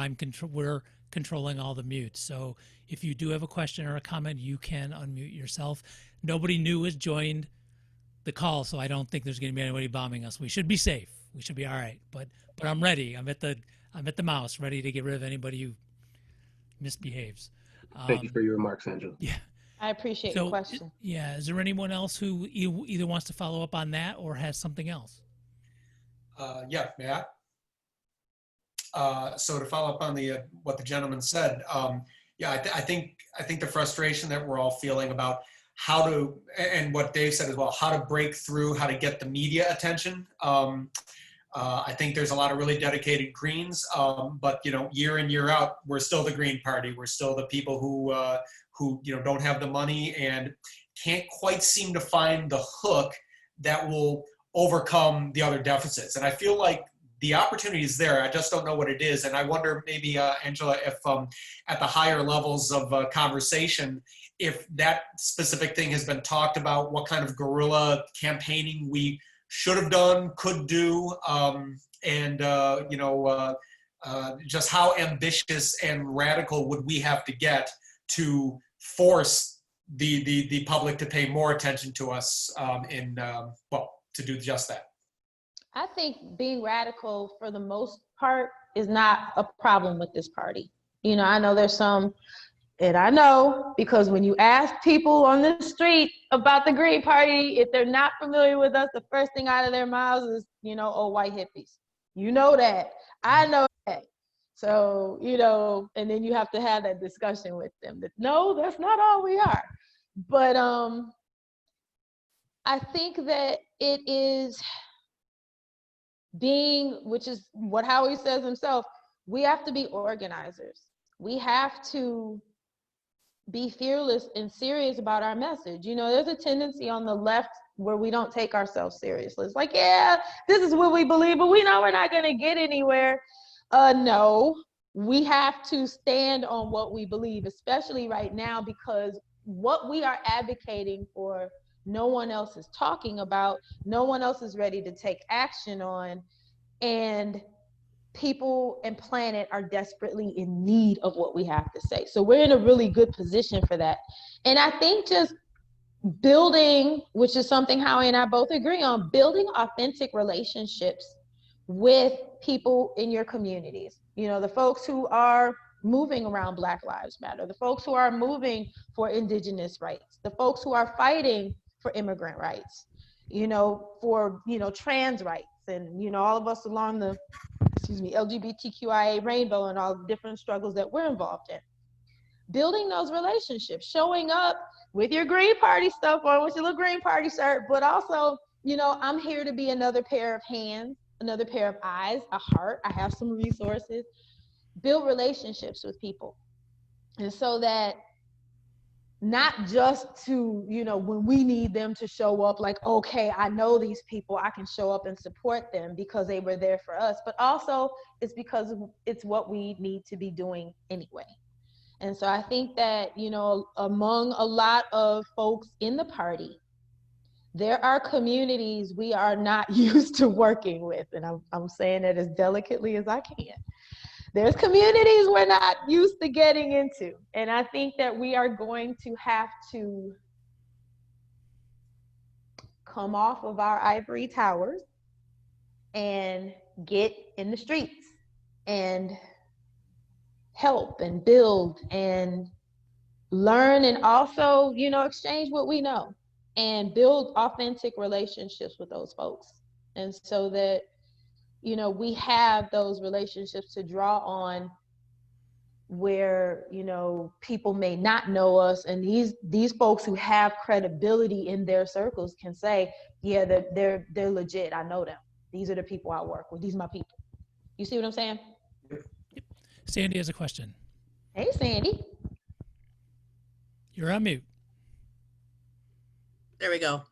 controlling all the mutes. So if you do have a question or a comment, you can unmute yourself. Nobody new has joined the call, so I don't think there's going to be anybody bombing us. We should be safe. We should be all right. But I'm ready. I'm at the mouse, ready to get rid of anybody who misbehaves. Thank you for your remarks, Angela. Yeah. I appreciate your question. Yeah. Is there anyone else who either wants to follow up on that or has something else? Yeah, Matt. So to follow up on what the gentleman said, yeah, I think the frustration that we're all feeling about how to, and what Dave said as well, how to break through, how to get the media attention. I think there's a lot of really dedicated Greens, but year in, year out, we're still the Green Party. We're still the people who don't have the money and can't quite seem to find the hook that will overcome the other deficits. And I feel like the opportunity is there. I just don't know what it is. And I wonder maybe, Angela, if at the higher levels of conversation, if that specific thing has been talked about, what kind of guerrilla campaigning we should have done, could do, just how ambitious and radical would we have to get to force the public to pay more attention to us to do just that. I think being radical for the most part is not a problem with this party. I know there's some, and I know because when you ask people on the street about the Green Party, if they're not familiar with us, the first thing out of their mouths is, old white hippies. You know that. I know that. So, and then you have to have that discussion with them that, no, that's not all we are. But I think that it is which is what Howie says himself, we have to be organizers. We have to be fearless and serious about our message. There's a tendency on the left where we don't take ourselves seriously. It's like, yeah, this is what we believe, but we know we're not going to get anywhere. No, we have to stand on what we believe, especially right now, because what we are advocating for, no one else is talking about, no one else is ready to take action on, and people and planet are desperately in need of what we have to say. So we're in a really good position for that. And I think just building, which is something Howie and I both agree on, building authentic relationships with people in your communities. The folks who are moving around Black Lives Matter, the folks who are moving for Indigenous rights, the folks who are fighting for immigrant rights, for, trans rights, and, all of us along the, LGBTQIA rainbow and all the different struggles that we're involved in. Building those relationships, showing up with your Green Party stuff on, with your little Green Party shirt, but also, I'm here to be another pair of hands, another pair of eyes, a heart. I have some resources. Build relationships with people. And so that not just to, when we need them to show up, like, okay, I know these people, I can show up and support them because they were there for us, but also it's because it's what we need to be doing anyway. And so I think that, among a lot of folks in the party, there are communities we are not used to working with. And I'm saying that as delicately as I can. There's communities we're not used to getting into. And I think that we are going to have to come off of our ivory towers and get in the streets and help and build and learn, and also, exchange what we know and build authentic relationships with those folks. And so that, we have those relationships to draw on where, people may not know us, and these folks who have credibility in their circles can say, yeah, they're legit. I know them. These are the people I work with. These are my people. You see what I'm saying? Yep. Sandy has a question. Hey, Sandy. You're on mute. There we go.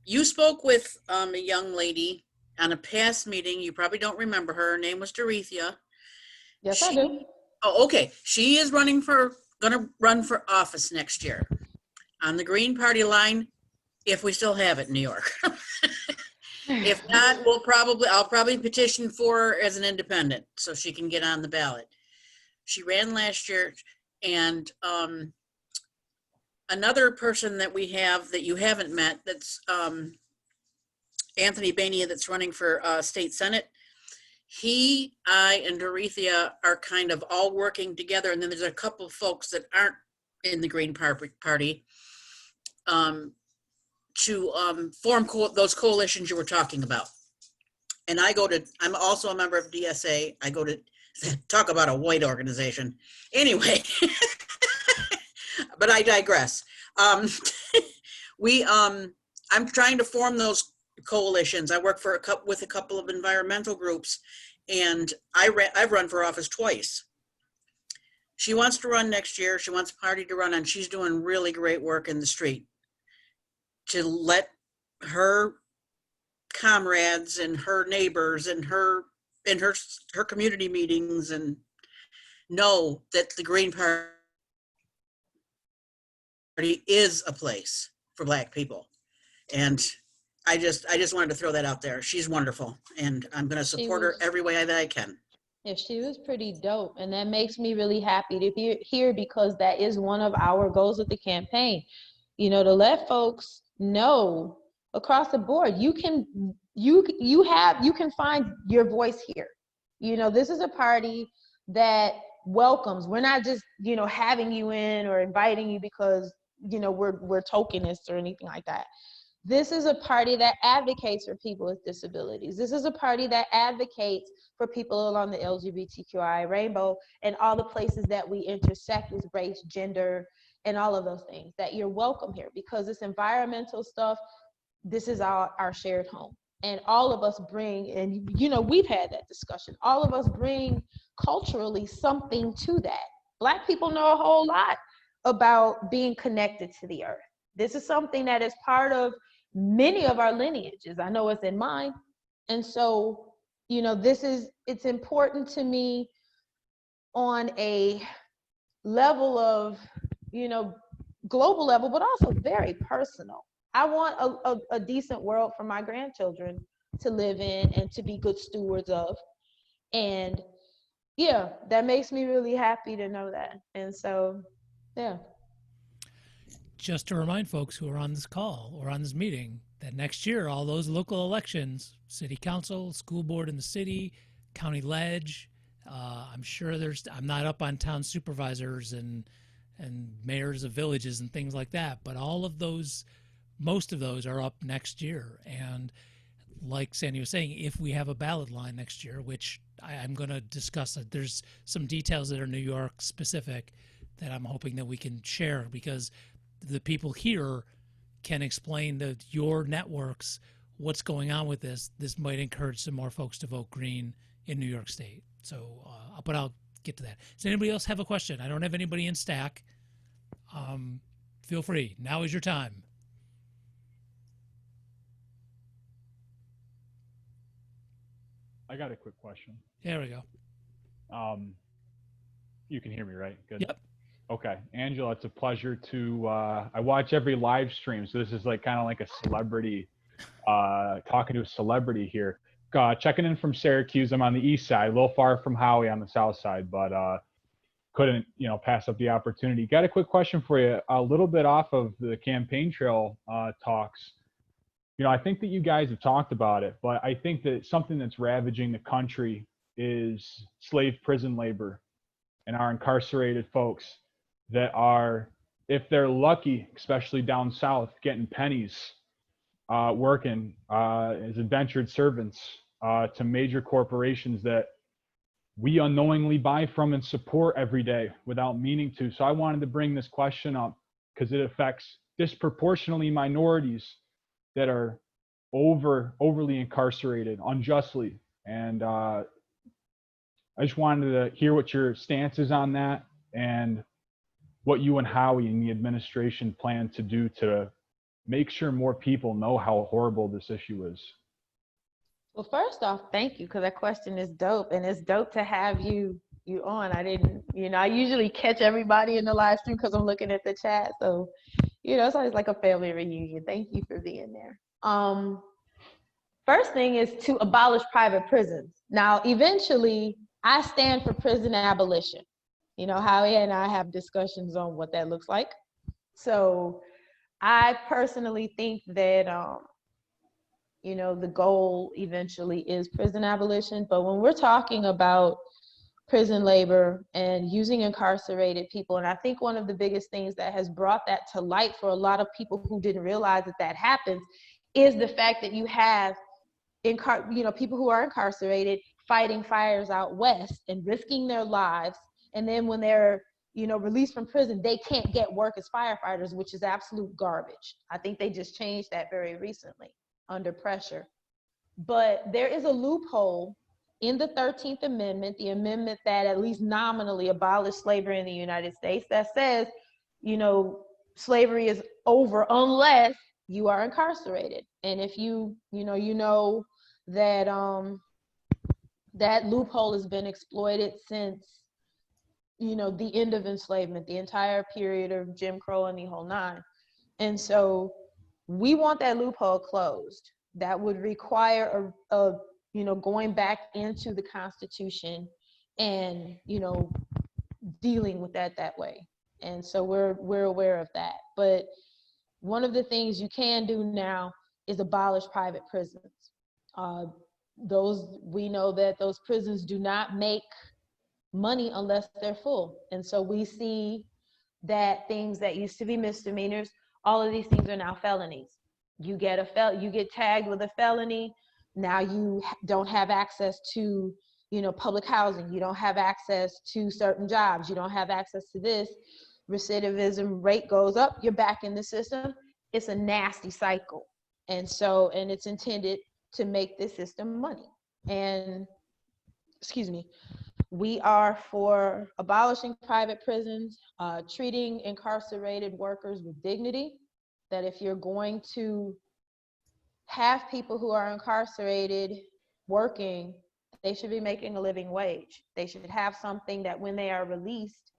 You spoke with a young lady on a past meeting. You probably don't remember her. Her name was Dorethia. Yes, I do. Oh, okay. She is gonna run for office next year on the Green Party line, if we still have it in New York. If not, I'll probably petition for her as an independent so she can get on the ballot. She ran last year, and another person that we have that you haven't met, that's Anthony Bania, that's running for state senate. He, I, and Dorothea are kind of all working together, and then there's a couple of folks that aren't in the Green Party to form those coalitions you were talking about. And I'm also a member of DSA. I go to, talk about a white organization. Anyway, but I digress. I'm trying to form those coalitions. I work with a couple of environmental groups, and I've run for office twice. She wants to run next year. She wants party to run, and she's doing really great work in the street to let her comrades and her neighbors and her community meetings and know that the Green Party is a place for Black people. And I just wanted to throw that out there. She's wonderful, and I'm going to support her every way that I can. Yeah, she was pretty dope, and that makes me really happy to hear, because that is one of our goals with the campaign. You know, to let folks know across the board, you can find your voice here. You know, this is a party that welcomes. We're not just, you know, having you in or inviting you because, you know, we're tokenists or anything like that. This is a party that advocates for people with disabilities. This is a party that advocates for people along the LGBTQI rainbow and all the places that we intersect with race, gender, and all of those things. That you're welcome here, because this environmental stuff, this is our shared home. And all of us bring, and you know, we've had that discussion, all of us bring culturally something to that. Black people know a whole lot about being connected to the earth. This is something that is part of many of our lineages. I know it's in mine. And so, you know, it's important to me on a level of, you know, global level, but also very personal. I want a decent world for my grandchildren to live in and to be good stewards of. And yeah, that makes me really happy to know that. And so, yeah. Just to remind folks who are on this call or on this meeting that next year, all those local elections, city council, school board in the city, county ledge, I'm sure I'm not up on town supervisors and mayors of villages and things like that, but all of those, most of those are up next year. And like Sandy was saying, if we have a ballot line next year, which I'm going to discuss, there's some details that are New York specific that I'm hoping that we can share, because the people here can explain to your networks what's going on with this. This might encourage some more folks to vote green in New York State. So, but I'll get to that. Does anybody else have a question? I don't have anybody in stack. Feel free. Now is your time. I got a quick question. There we go. You can hear me, right? Good. Yep. Okay, Angela, it's a pleasure to, I watch every live stream, so this is like kind of like a celebrity, talking to a celebrity here. Checking in from Syracuse. I'm on the east side, a little far from Howie on the south side, but couldn't, you know, pass up the opportunity. Got a quick question for you, a little bit off of the campaign trail talks. You know, I think that you guys have talked about it, but I think that something that's ravaging the country is slave prison labor and our incarcerated folks that are, if they're lucky, especially down south, getting pennies, working as indentured servants to major corporations that we unknowingly buy from and support every day without meaning to. So I wanted to bring this question up because it affects disproportionately minorities that are overly incarcerated unjustly. And I just wanted to hear what your stance is on that and what you and Howie and the administration plan to do to make sure more people know how horrible this issue is. Well, first off, thank you, because that question is dope, and it's dope to have you on. I didn't, you know, I usually catch everybody in the live stream because I'm looking at the chat. So, you know, it's always like a family reunion. Thank you for being there. First thing is to abolish private prisons. Now, eventually, I stand for prison abolition. You know, Howie and I have discussions on what that looks like. So I personally think that, you know, the goal eventually is prison abolition. But when we're talking about prison labor and using incarcerated people, and I think one of the biggest things that has brought that to light for a lot of people who didn't realize that that happens is the fact that you have people who are incarcerated fighting fires out west and risking their lives, and then when they're released from prison, they can't get work as firefighters, which is absolute garbage. I think they just changed that very recently under pressure. But there is a loophole in the 13th Amendment, the amendment that at least nominally abolished slavery in the United States, that says, slavery is over unless you are incarcerated. And if you know that that loophole has been exploited since the end of enslavement, the entire period of Jim Crow and the whole nine. And so we want that loophole closed. That would require a going back into the Constitution and dealing with that way. And so we're aware of that. But one of the things you can do now is abolish private prisons. We know that those prisons do not make money unless they're full. And so we see that things that used to be misdemeanors, all of these things are now felonies. You get tagged with a felony. Now you don't have access to, public housing. You don't have access to certain jobs. You don't have access to this. Recidivism rate goes up. You're back in the system. It's a nasty cycle. And it's intended to make this system money. And, we are for abolishing private prisons, treating incarcerated workers with dignity, that if you're going to have people who are incarcerated working, they should be making a living wage. They should have something that when they are released,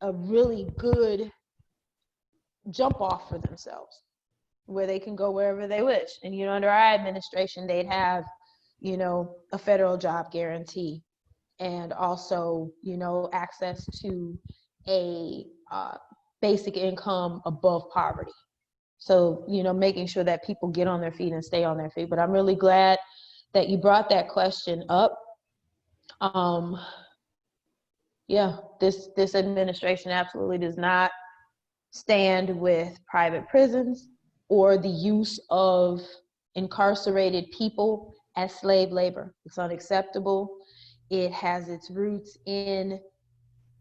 a really good jump off for themselves, where they can go wherever they wish. And, under our administration, they'd have, a federal job guarantee, and also, access to a basic income above poverty. So, making sure that people get on their feet and stay on their feet. But I'm really glad that you brought that question up. This administration absolutely does not stand with private prisons or the use of incarcerated people as slave labor. It's unacceptable. It has its roots in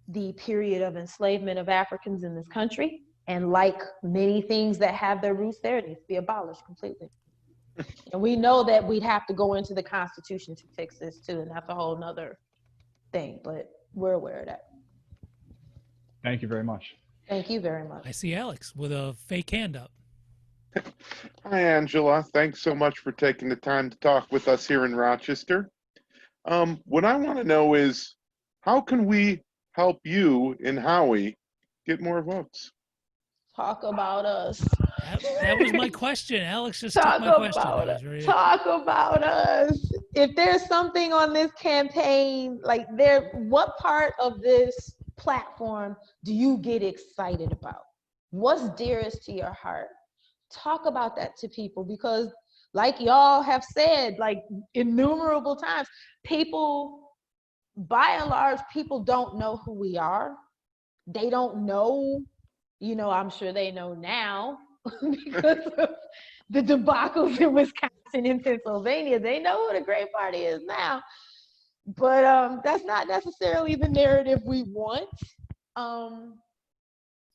the period of enslavement of Africans in this country. And like many things that have their roots there, it needs to be abolished completely. And we know that we'd have to go into the Constitution to fix this too, and that's a whole nother thing, but we're aware of that. Thank you very much. Thank you very much. I see Alex with a fake hand up. Hi, Angela. Thanks so much for taking the time to talk with us here in Rochester. What I want to know is, how can we help you in Howie get more votes? Talk about us. That was my question. Alex just took my question. Talk about us. If there's something on this campaign, what part of this platform do you get excited about? What's dearest to your heart? Talk about that to people, because like y'all have said, innumerable times, people, by and large, people don't know who we are. They don't know, I'm sure they know now because of the debacles in Wisconsin and Pennsylvania. They know who the Green Party is now. But that's not necessarily the narrative we want. But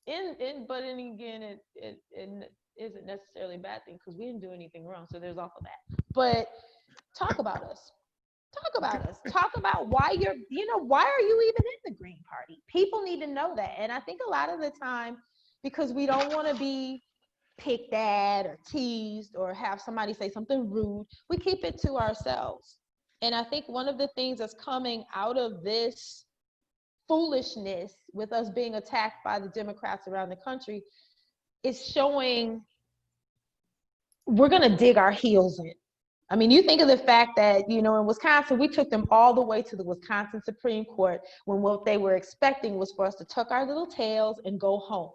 again, it isn't necessarily a bad thing, because we didn't do anything wrong. So there's also that. But talk about us. Talk about us. Talk about why are you even in the Green Party? People need to know that. And I think a lot of the time, because we don't want to be picked at or teased or have somebody say something rude, we keep it to ourselves. And I think one of the things that's coming out of this foolishness with us being attacked by the Democrats around the country is showing we're going to dig our heels in. I mean, you think of the fact that, you know, in Wisconsin, we took them all the way to the Wisconsin Supreme Court when what they were expecting was for us to tuck our little tails and go home.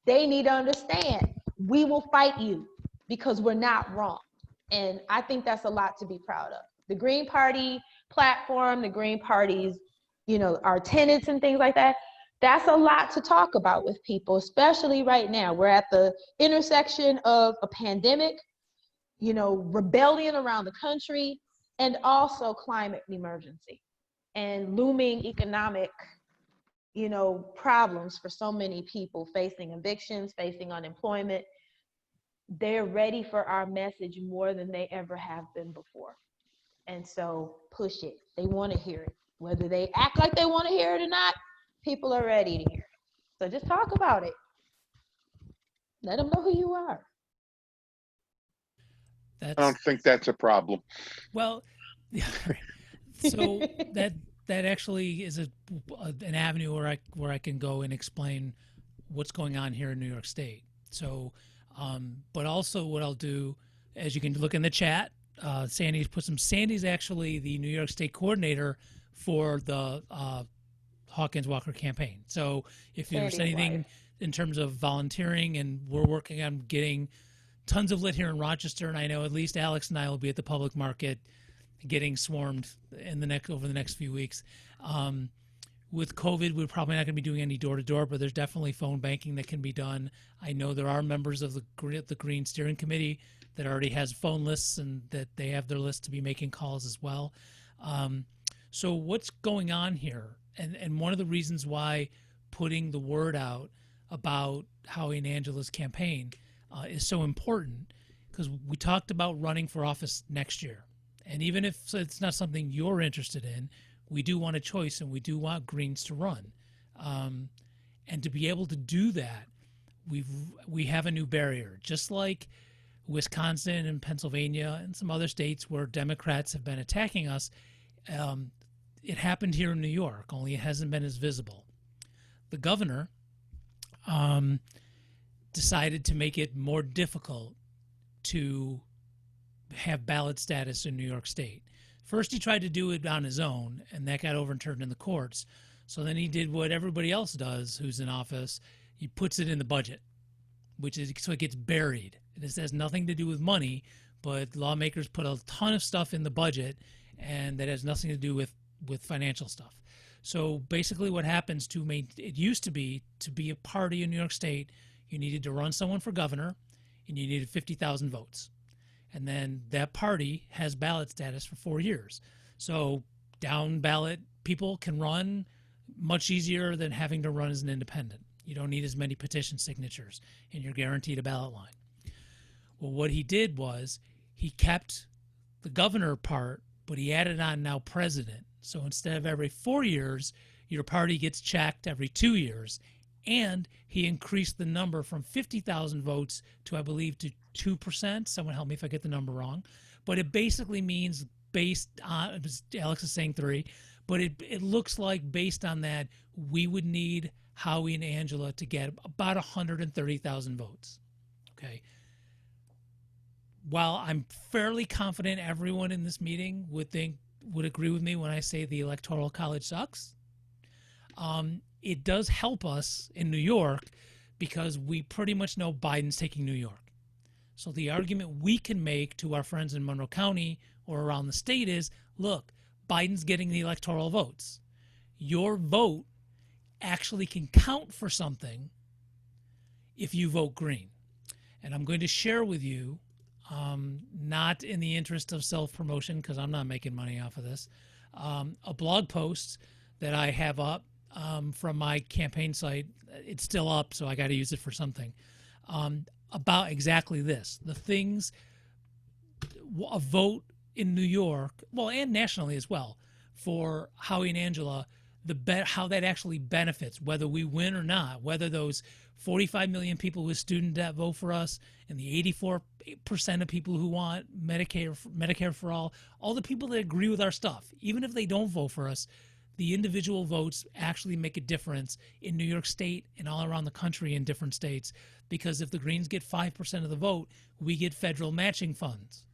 They need to understand, we will fight you because we're not wrong. And I think that's a lot to be proud of. The Green Party platform, the Green Party's, you know, our tenets and things like that, that's a lot to talk about with people, especially right now. We're at the intersection of a pandemic, you know, rebellion around the country, and also climate emergency and looming economic, you know, problems for so many people facing evictions, facing unemployment. They're ready for our message more than they ever have been before. And so push it. They want to hear it. Whether they act like they want to hear it or not, people are ready to hear it. So just talk about it. Let them know who you are. I don't think that's a problem. Well, so that actually is an avenue where I can go and explain what's going on here in New York State. So, but also what I'll do, as you can look in the chat, Sandy's actually the New York State coordinator for the Hawkins Walker campaign. So if there's anything in terms of volunteering, and we're working on getting tons of lit here in Rochester, and I know at least Alex and I will be at the public market getting swarmed over the next few weeks. With COVID, we're probably not going to be doing any door-to-door, but there's definitely phone banking that can be done. I know there are members of the Green Steering Committee that already has phone lists, and that they have their list to be making calls as well. So what's going on here? And one of the reasons why putting the word out about Howie and Angela's campaign is so important, because we talked about running for office next year. And even if it's not something you're interested in, we do want a choice, and we do want Greens to run. And to be able to do that, we have a new barrier. Just like Wisconsin and Pennsylvania and some other states where Democrats have been attacking us, it happened here in New York, only it hasn't been as visible. The governor decided to make it more difficult to have ballot status in New York State. First, he tried to do it on his own, and that got overturned in the courts. So then he did what everybody else does who's in office. He puts it in the budget, so it gets buried. This has nothing to do with money, but lawmakers put a ton of stuff in the budget, and that has nothing to do with financial stuff. So basically what happens it used to be a party in New York State, you needed to run someone for governor, and you needed 50,000 votes. And then that party has ballot status for 4 years. So down ballot people can run much easier than having to run as an independent. You don't need as many petition signatures, and you're guaranteed a ballot line. Well, what he did was he kept the governor part, but he added on now president. So instead of every 4 years, your party gets checked every 2 years. And he increased the number from 50,000 votes to, I believe, to 2%. Someone help me if I get the number wrong. But it basically means based on, Alex is saying 3, but it looks like based on that, we would need Howie and Angela to get about 130,000 votes. Okay. While I'm fairly confident everyone in this meeting would agree with me when I say the Electoral College sucks, it does help us in New York because we pretty much know Biden's taking New York. So the argument we can make to our friends in Monroe County or around the state is, look, Biden's getting the electoral votes. Your vote actually can count for something if you vote green. And I'm going to share with you, not in the interest of self-promotion, because I'm not making money off of this, a blog post that I have up from my campaign site. It's still up, so I got to use it for something, about exactly this. The things, a vote in New York, well, and nationally as well, for Howie and Angela, how that actually benefits, whether we win or not, whether those 45 million people with student debt vote for us, and the 84% of people who want Medicare for all the people that agree with our stuff, even if they don't vote for us, the individual votes actually make a difference in New York State and all around the country in different states, because if the Greens get 5% of the vote, we get federal matching funds.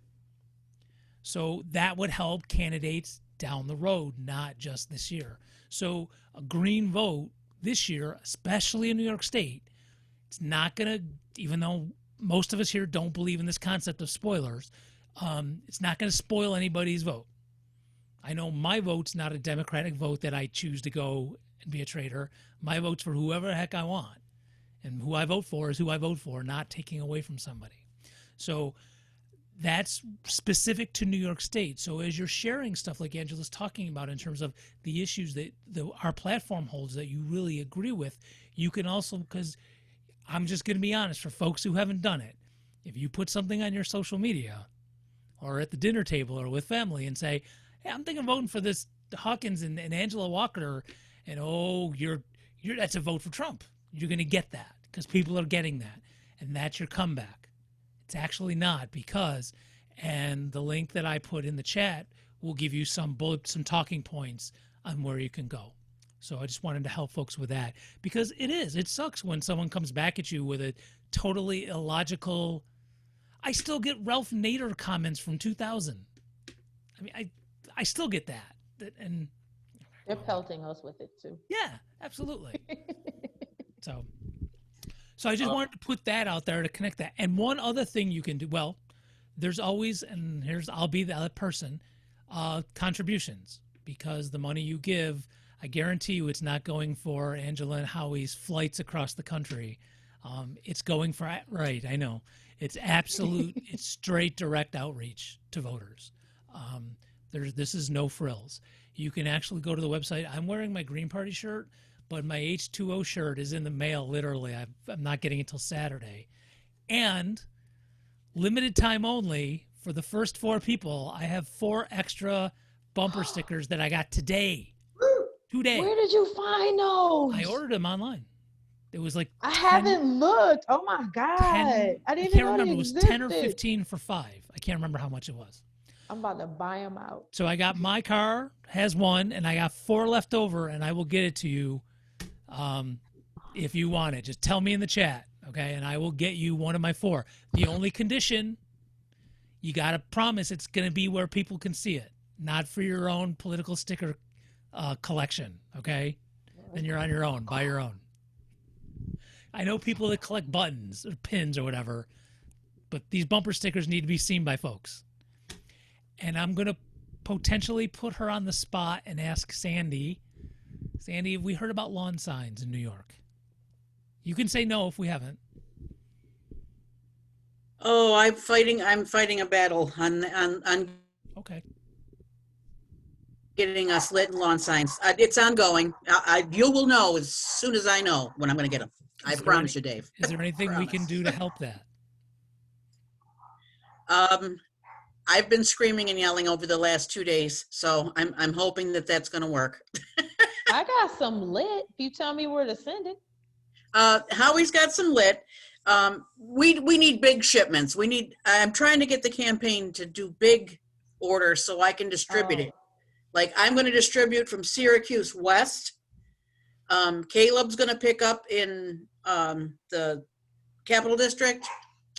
So that would help candidates down the road, not just this year. So a green vote this year, especially in New York State, it's not going to, even though most of us here don't believe in this concept of spoilers, it's not going to spoil anybody's vote. I know my vote's not a Democratic vote that I choose to go and be a traitor. My vote's for whoever the heck I want. And who I vote for is who I vote for, not taking away from somebody. So that's specific to New York State. So as you're sharing stuff like Angela's talking about in terms of the issues that our platform holds that you really agree with, you can also, because I'm just going to be honest, for folks who haven't done it, if you put something on your social media or at the dinner table or with family and say, hey, I'm thinking of voting for this Hawkins and Angela Walker, and oh, that's a vote for Trump. You're going to get that because people are getting that, and that's your comeback. It's actually not, because, and the link that I put in the chat will give you some talking points on where you can go. So I just wanted to help folks with that, because it sucks when someone comes back at you with a totally illogical. I still get Ralph Nader comments from 2000. I mean, I still get that, and They're pelting us with it too. yeah, absolutely. So I just wanted to put that out there to connect that. And one other thing you can do, well, there's always, and I'll be the other person, contributions, because the money you give, I guarantee you it's not going for Angela and Howie's flights across the country. It's going for, right, I know. It's absolute, it's straight direct outreach to voters. This is no frills. You can actually go to the website. I'm wearing my Green Party shirt, but my H2O shirt is in the mail, literally. I'm not getting it till Saturday. And limited time only, for the first 4 people, I have 4 extra bumper stickers that I got today. Today. Where did you find those? I ordered them online. It was like I haven't looked. Oh my God. 10, I didn't can't even know remember. they It was 10 or existed. 15 for 5. I can't remember how much it was. I'm about to buy them out. So I got, my car has 1, and I got 4 left over, and I will get it to you if you want it. Just tell me in the chat, okay? And I will get you one of my 4. The only condition, you got to promise it's going to be where people can see it, not for your own political sticker collection, okay? Then you're on your own, buy your own. I know people that collect buttons or pins or whatever, but these bumper stickers need to be seen by folks. And I'm going to potentially put her on the spot and ask Sandy, have we heard about lawn signs in New York? You can say no if we haven't. Oh, I'm fighting a battle on Okay. getting us lit and lawn signs. It's ongoing. You will know as soon as I know when I'm going to get them. I promise you, Dave. Is there anything we can do to help that? I've been screaming and yelling over the last 2 days, so I'm hoping that that's going to work. I got some lit. If you tell me where to send it. Howie's got some lit. We need big shipments. I'm trying to get the campaign to do big orders so I can distribute it. Like, I'm going to distribute from Syracuse West. Caleb's going to pick up in the Capital District.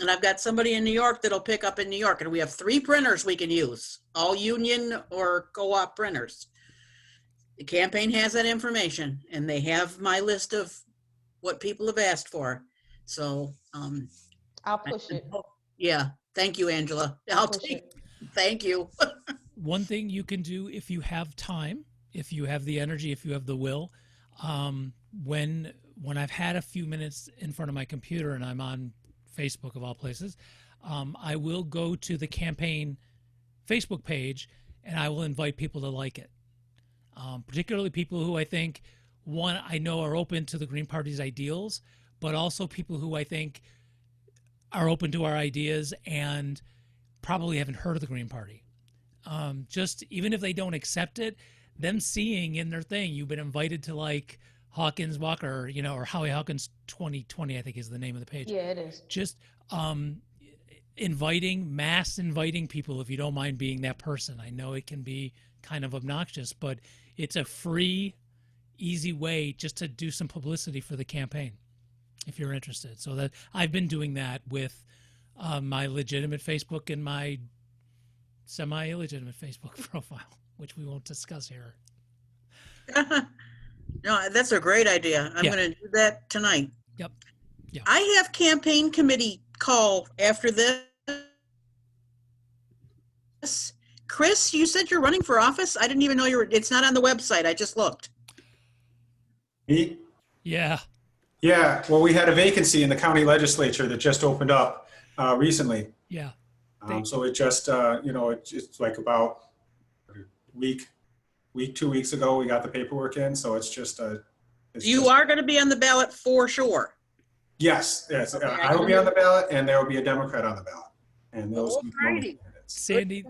And I've got somebody in New York that'll pick up in New York. And we have 3 printers we can use, all union or co-op printers. The campaign has that information, and they have my list of what people have asked for. So I'll push it. Yeah. Thank you, Angela. Thank you. One thing you can do if you have time, if you have the energy, if you have the will, when I've had a few minutes in front of my computer and I'm on Facebook of all places, I will go to the campaign Facebook page and I will invite people to like it. Particularly people who I think, one, I know are open to the Green Party's ideals, but also people who I think are open to our ideas and probably haven't heard of the Green Party. Just even if they don't accept it, them seeing in their thing, you've been invited to like Hawkins Walker, or Howie Hawkins 2020, I think is the name of the page. Yeah, it is. Just mass inviting people, if you don't mind being that person. I know it can be kind of obnoxious, but it's a free, easy way just to do some publicity for the campaign, if you're interested. So that I've been doing that with my legitimate Facebook and my semi-illegitimate Facebook profile, which we won't discuss here. No, that's a great idea. I'm Yeah. going to do that tonight. Yep. Yeah. I have campaign committee call after this. Chris, you said you're running for office? I didn't even know it's not on the website. I just looked. Me? Yeah. Yeah, well, we had a vacancy in the county legislature that just opened up recently. Yeah. So it just, it's like about week, 2 weeks ago, we got the paperwork in. So it's just, You are going to be on the ballot for sure. Yes. Okay, I will be on the ballot, and there will be a Democrat on the ballot. And those will be the only Alrighty. candidates. Sandy,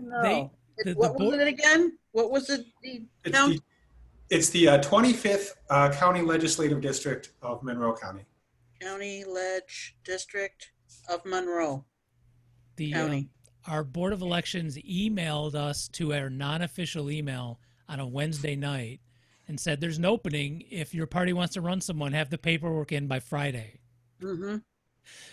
What was it again? What was the count? It's the 25th County Legislative District of Monroe County. County Leg District of Monroe the County. Our Board of Elections emailed us to our non-official email on a Wednesday night and said there's an opening. If your party wants to run someone, have the paperwork in by Friday. Mm-hmm.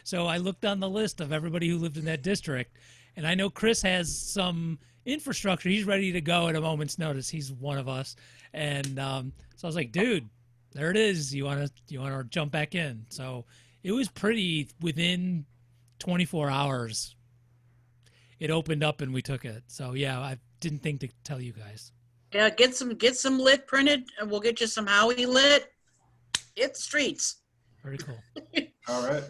So I looked on the list of everybody who lived in that district, and I know Chris has some infrastructure. He's ready to go at a moment's notice. He's one of us. And so I was like, dude, there it is. You want to jump back in? So it was pretty within 24 hours. It opened up and we took it. So yeah, I didn't think to tell you guys. Yeah, get some lit printed, and we'll get you some Howie lit. Hit the streets. Very cool. All right.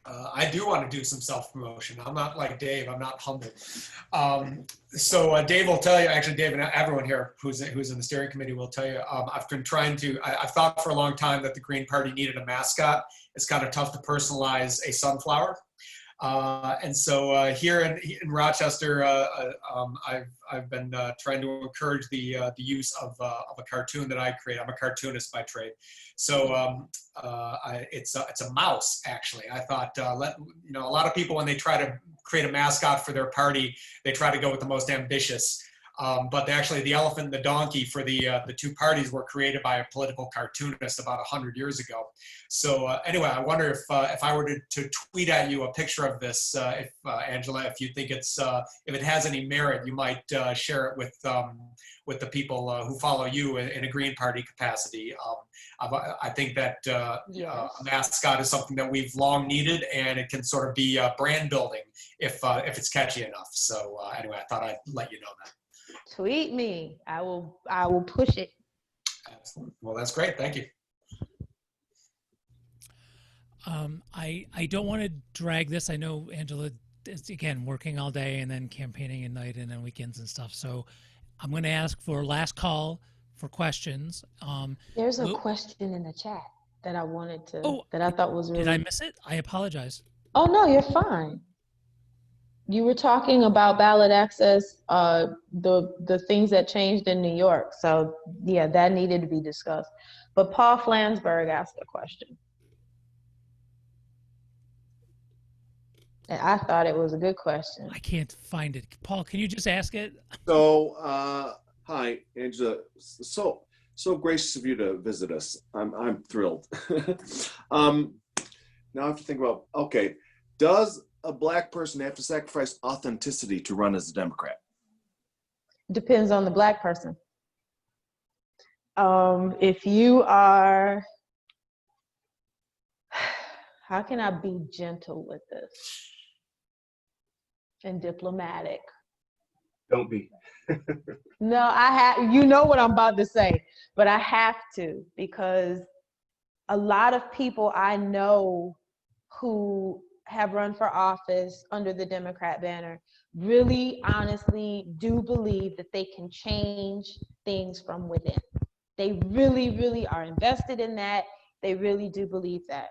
I do want to do some self-promotion. I'm not like Dave. I'm not humble. So Dave will tell you, actually Dave and everyone here who's in the steering committee will tell you, I've been trying to, I've thought for a long time that the Green Party needed a mascot. It's kind of tough to personalize a sunflower. And so here in Rochester, I've been trying to encourage the use of a cartoon that I create. I'm a cartoonist by trade, so it's a mouse actually. I thought a lot of people when they try to create a mascot for their party, they try to go with the most ambitious. But the elephant and the donkey for the two parties were created by a political cartoonist about 100 years ago. So anyway, I wonder if I were to tweet at you a picture of this, if Angela, if you think if it has any merit, you might share it with the people who follow you in a Green Party capacity. I think that Yes. a mascot is something that we've long needed, and it can sort of be brand building if it's catchy enough. So anyway, I thought I'd let you know that. Tweet me. I will push it. Excellent. Well, that's great. Thank you. I don't want to drag this. I know Angela is, again, working all day and then campaigning at night and then weekends and stuff. So I'm going to ask for last call for questions. There's a question in the chat that I wanted to, that I thought was really. Did I miss it? I apologize. Oh, no, you're fine. You were talking about ballot access, the things that changed in New York. So yeah, that needed to be discussed. But Paul Flansburgh asked a question. And I thought it was a good question. I can't find it. Paul, can you just ask it? So, hi, Angela. So gracious of you to visit us. I'm thrilled. Now I have to think about, okay, does a Black person have to sacrifice authenticity to run as a Democrat? Depends on the Black person. If you are, how can I be gentle with this and diplomatic? Don't be. No, you know what I'm about to say, but I have to, because a lot of people I know who have run for office under the Democrat banner really honestly do believe that they can change things from within. They really, really are invested in that. They really do believe that.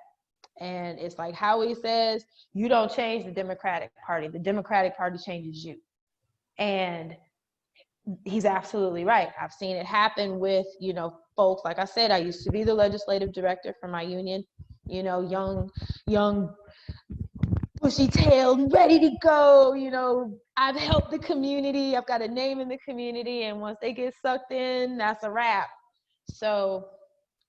And it's like Howie says, you don't change the Democratic Party. The Democratic Party changes you. And he's absolutely right. I've seen it happen with, folks. Like I said, I used to be the legislative director for my union, young, bushy-tailed, ready to go. I've helped the community. I've got a name in the community. And once they get sucked in, that's a wrap. So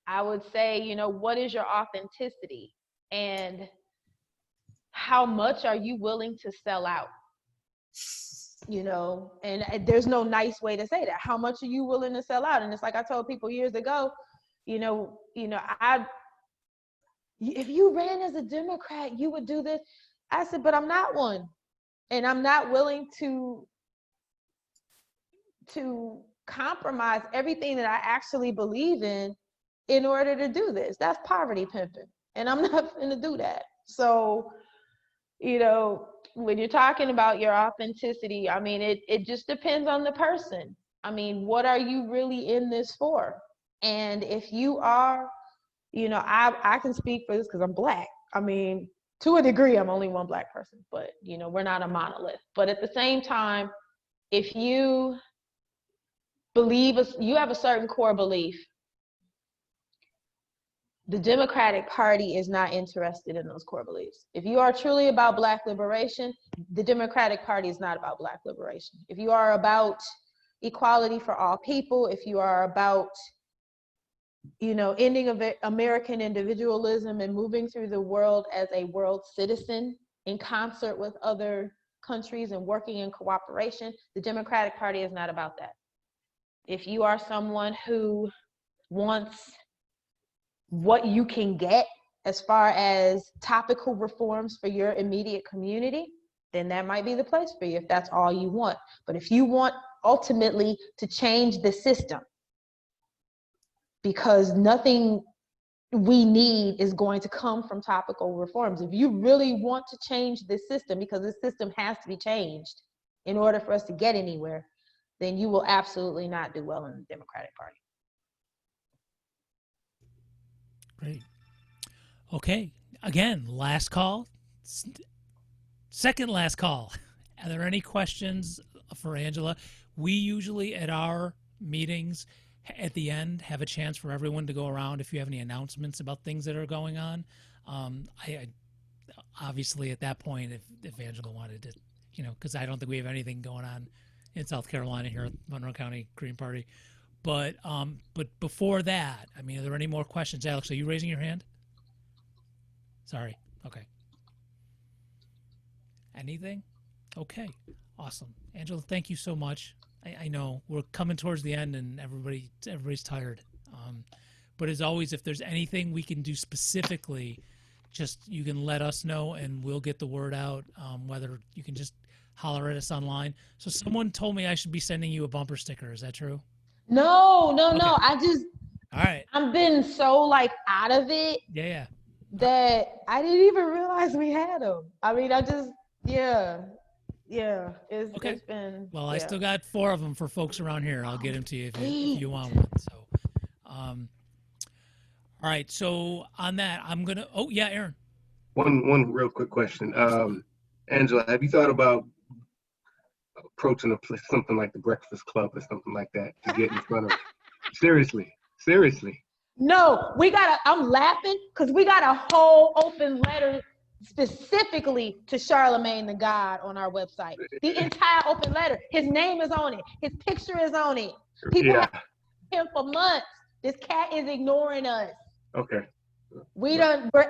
I would say, what is your authenticity? And how much are you willing to sell out? You know, and there's no nice way to say that. How much are you willing to sell out? And it's like I told people years ago, you know, if you ran as a Democrat, you would do this. I said, but I'm not one. And I'm not willing to compromise everything that I actually believe in order to do this. That's poverty pimping. And I'm not going to do that. So, you know, when you're talking about your authenticity, I mean, it just depends on the person. I mean, what are you really in this for? And if you are, you know, I can speak for this because I'm Black. I mean, to a degree, I'm only one Black person, but, you know, we're not a monolith. But at the same time, if you believe, you have a certain core belief, the Democratic Party is not interested in those core beliefs. If you are truly about Black liberation, the Democratic Party is not about Black liberation. If you are about equality for all people, if you are about, you know, ending American individualism and moving through the world as a world citizen in concert with other countries and working in cooperation, the Democratic Party is not about that. If you are someone who wants what you can get as far as topical reforms for your immediate community, then that might be the place for you if that's all you want. But if you want ultimately to change the system, because nothing we need is going to come from topical reforms. If you really want to change this system, because this system has to be changed in order for us to get anywhere, then you will absolutely not do well in the Democratic Party. Great. Okay. Again, last call. Second last call. Are there any questions for Angela? We usually at our meetings at the end have a chance for everyone to go around if you have any announcements about things that are going on. I obviously at that point, if Angela wanted to, you know, because I don't think we have anything going on in South Carolina here at Monroe County Green Party. But before that, I mean, are there any more questions? Alex, are you raising your hand? Sorry. Okay. Anything? Okay. Awesome. Angela, thank you so much. I know we're coming towards the end and everybody's tired. But as always, if there's anything we can do specifically, just you can let us know and we'll get the word out, whether you can just holler at us online. So someone told me I should be sending you a bumper sticker. Is that true? No. Okay. All right. I've been so like out of it. Yeah. That I didn't even realize we had them. I mean, it's been. Well, I still got 4 of them for folks around here. I'll get them to you if you want one. So, all right. So on that, I'm gonna. Oh yeah, Aaron. One real quick question, Angela. Have you thought about approaching a place, something like the Breakfast Club or something like that, to get in front of? Seriously. No, I'm laughing because we got a whole open letter specifically to Charlemagne the God on our website. The entire open letter. His name is on it. His picture is on it. People have him for months. This cat is ignoring us. Okay. We're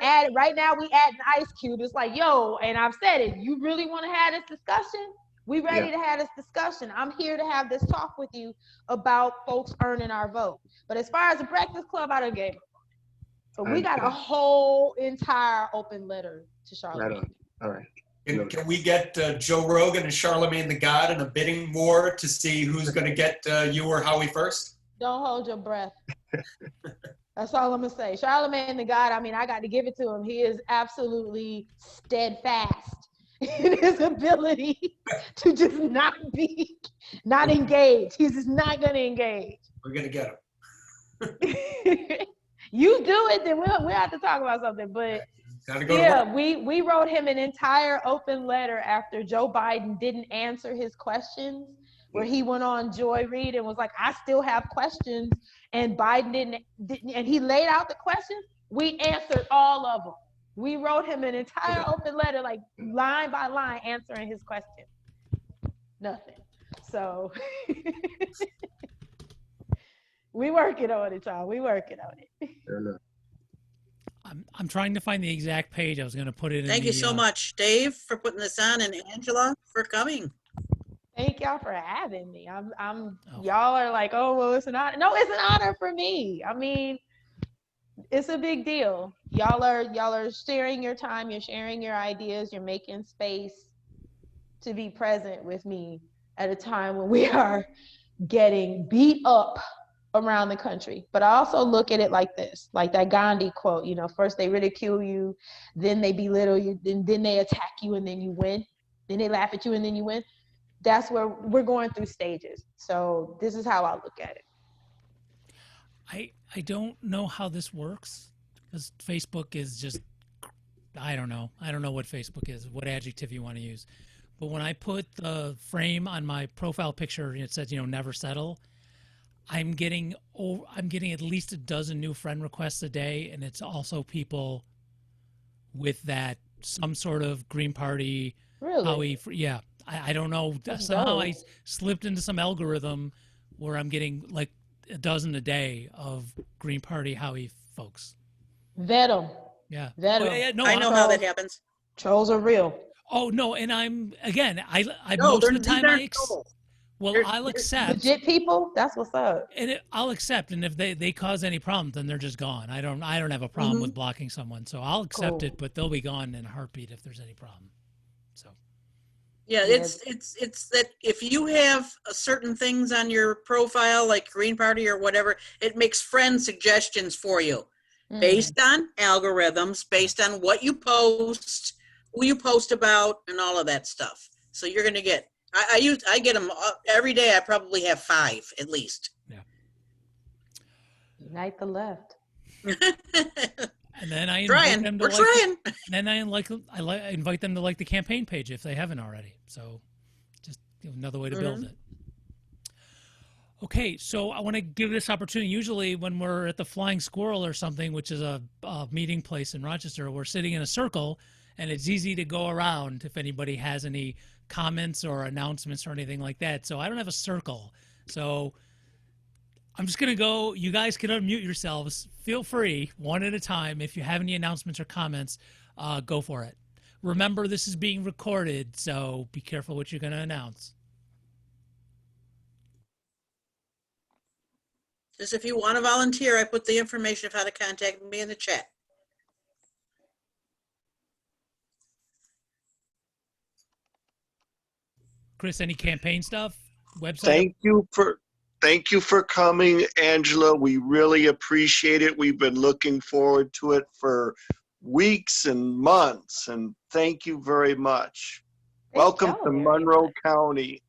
at it right now. We adding Ice Cube. It's like, yo, and I've said it. You really want to have this discussion? We ready to have this discussion. I'm here to have this talk with you about folks earning our vote. But as far as the Breakfast Club, I don't give it. But we got a whole entire open letter to Charlemagne. All right. Can we get Joe Rogan and Charlemagne the God in a bidding war to see who's going to get you or Howie first? Don't hold your breath. That's all I'm going to say. Charlemagne the God, I mean, I got to give it to him. He is absolutely steadfast in his ability to just not engage. He's just not going to engage. We're going to get him. You do it, then we'll have to talk about something. But we wrote him an entire open letter after Joe Biden didn't answer his questions, where he went on Joy Reid and was like, I still have questions, and Biden didn't, and he laid out the questions. We answered all of them. We wrote him an entire open letter, like line by line, answering his question. Nothing. So we working on it, y'all. We working on it. I'm I'm trying to find the exact page. I was going to put it in Thank the, you so much, Dave, for putting this on, and Angela for coming. Thank y'all for having me. Oh. Y'all are like, oh, well, it's an honor. No, it's an honor for me. I mean, it's a big deal. Y'all are sharing your time, you're sharing your ideas, you're making space to be present with me at a time when we are getting beat up around the country. But I also look at it like this, like that Gandhi quote, you know, first they ridicule you, then they belittle you, then they attack you, and then you win. Then they laugh at you, and then you win. That's where we're going through stages. So this is how I look at it. I don't know how this works, because Facebook is just, I don't know what Facebook is, what adjective you want to use. But when I put the frame on my profile picture and it says, you know, never settle, I'm getting at least a dozen new friend requests a day, and it's also people with that some sort of Green Party. Really? Yeah. I don't know. Somehow I slipped into some algorithm where I'm getting like a dozen a day of Green Party Howie folks. Vet them. Yeah. Vet them. Yeah, no, I know how that happens. Trolls are real. Oh no, and I'm again. I No, most of the these time aren't trolls. I'll accept. Legit people. That's what's up. And I'll accept, and if they cause any problems, then they're just gone. I don't have a problem with blocking someone, so I'll accept it, but they'll be gone in a heartbeat if there's any problem. So. Yeah, it's that if you have certain things on your profile, like Green Party or whatever, it makes friend suggestions for you based on algorithms, based on what you post, who you post about, and all of that stuff. So you're going to get, I get them every day. I probably have 5 at least. Yeah. Unite the left. And then I invite them to I invite them to like the campaign page if they haven't already. So just another way to build it. Okay, so I want to give this opportunity. Usually when we're at the Flying Squirrel or something, which is a meeting place in Rochester, we're sitting in a circle, and it's easy to go around if anybody has any comments or announcements or anything like that. So I don't have a circle. So I'm just going to go. You guys can unmute yourselves. Feel free, one at a time. If you have any announcements or comments, go for it. Remember, this is being recorded, so be careful what you're going to announce. Just if you want to volunteer, I put the information of how to contact me in the chat. Chris, any campaign stuff? Website? Thank you for coming, Angela. We really appreciate it. We've been looking forward to it for weeks and months, and thank you very much. Welcome to Monroe County.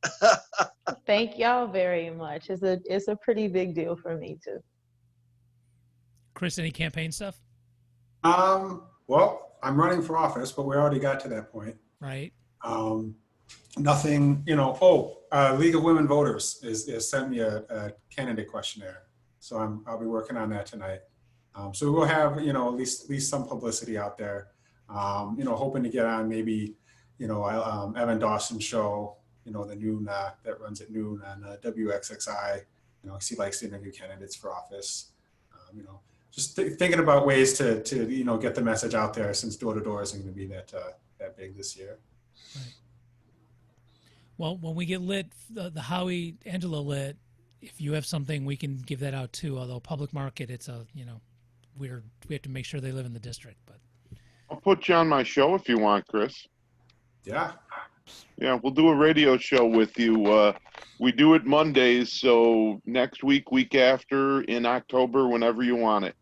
Thank y'all very much. It's a pretty big deal for me too. Chris, any campaign stuff? Well, I'm running for office, but we already got to that point. Right. Nothing, League of Women Voters is sent me a candidate questionnaire. So I'll be working on that tonight. So we'll have, at least some publicity out there. Hoping to get on maybe, Evan Dawson's show, the noon, that runs at noon on WXXI. He likes to interview candidates for office. Just thinking about ways to get the message out there, since door-to-door isn't going to be that big this year. Right. Well, when we get lit, the Howie Angela lit, if you have something, we can give that out too. Although public market, it's we have to make sure they live in the district. But I'll put you on my show if you want, Chris. Yeah. Yeah, we'll do a radio show with you. We do it Mondays, so next week after, in October, whenever you want it.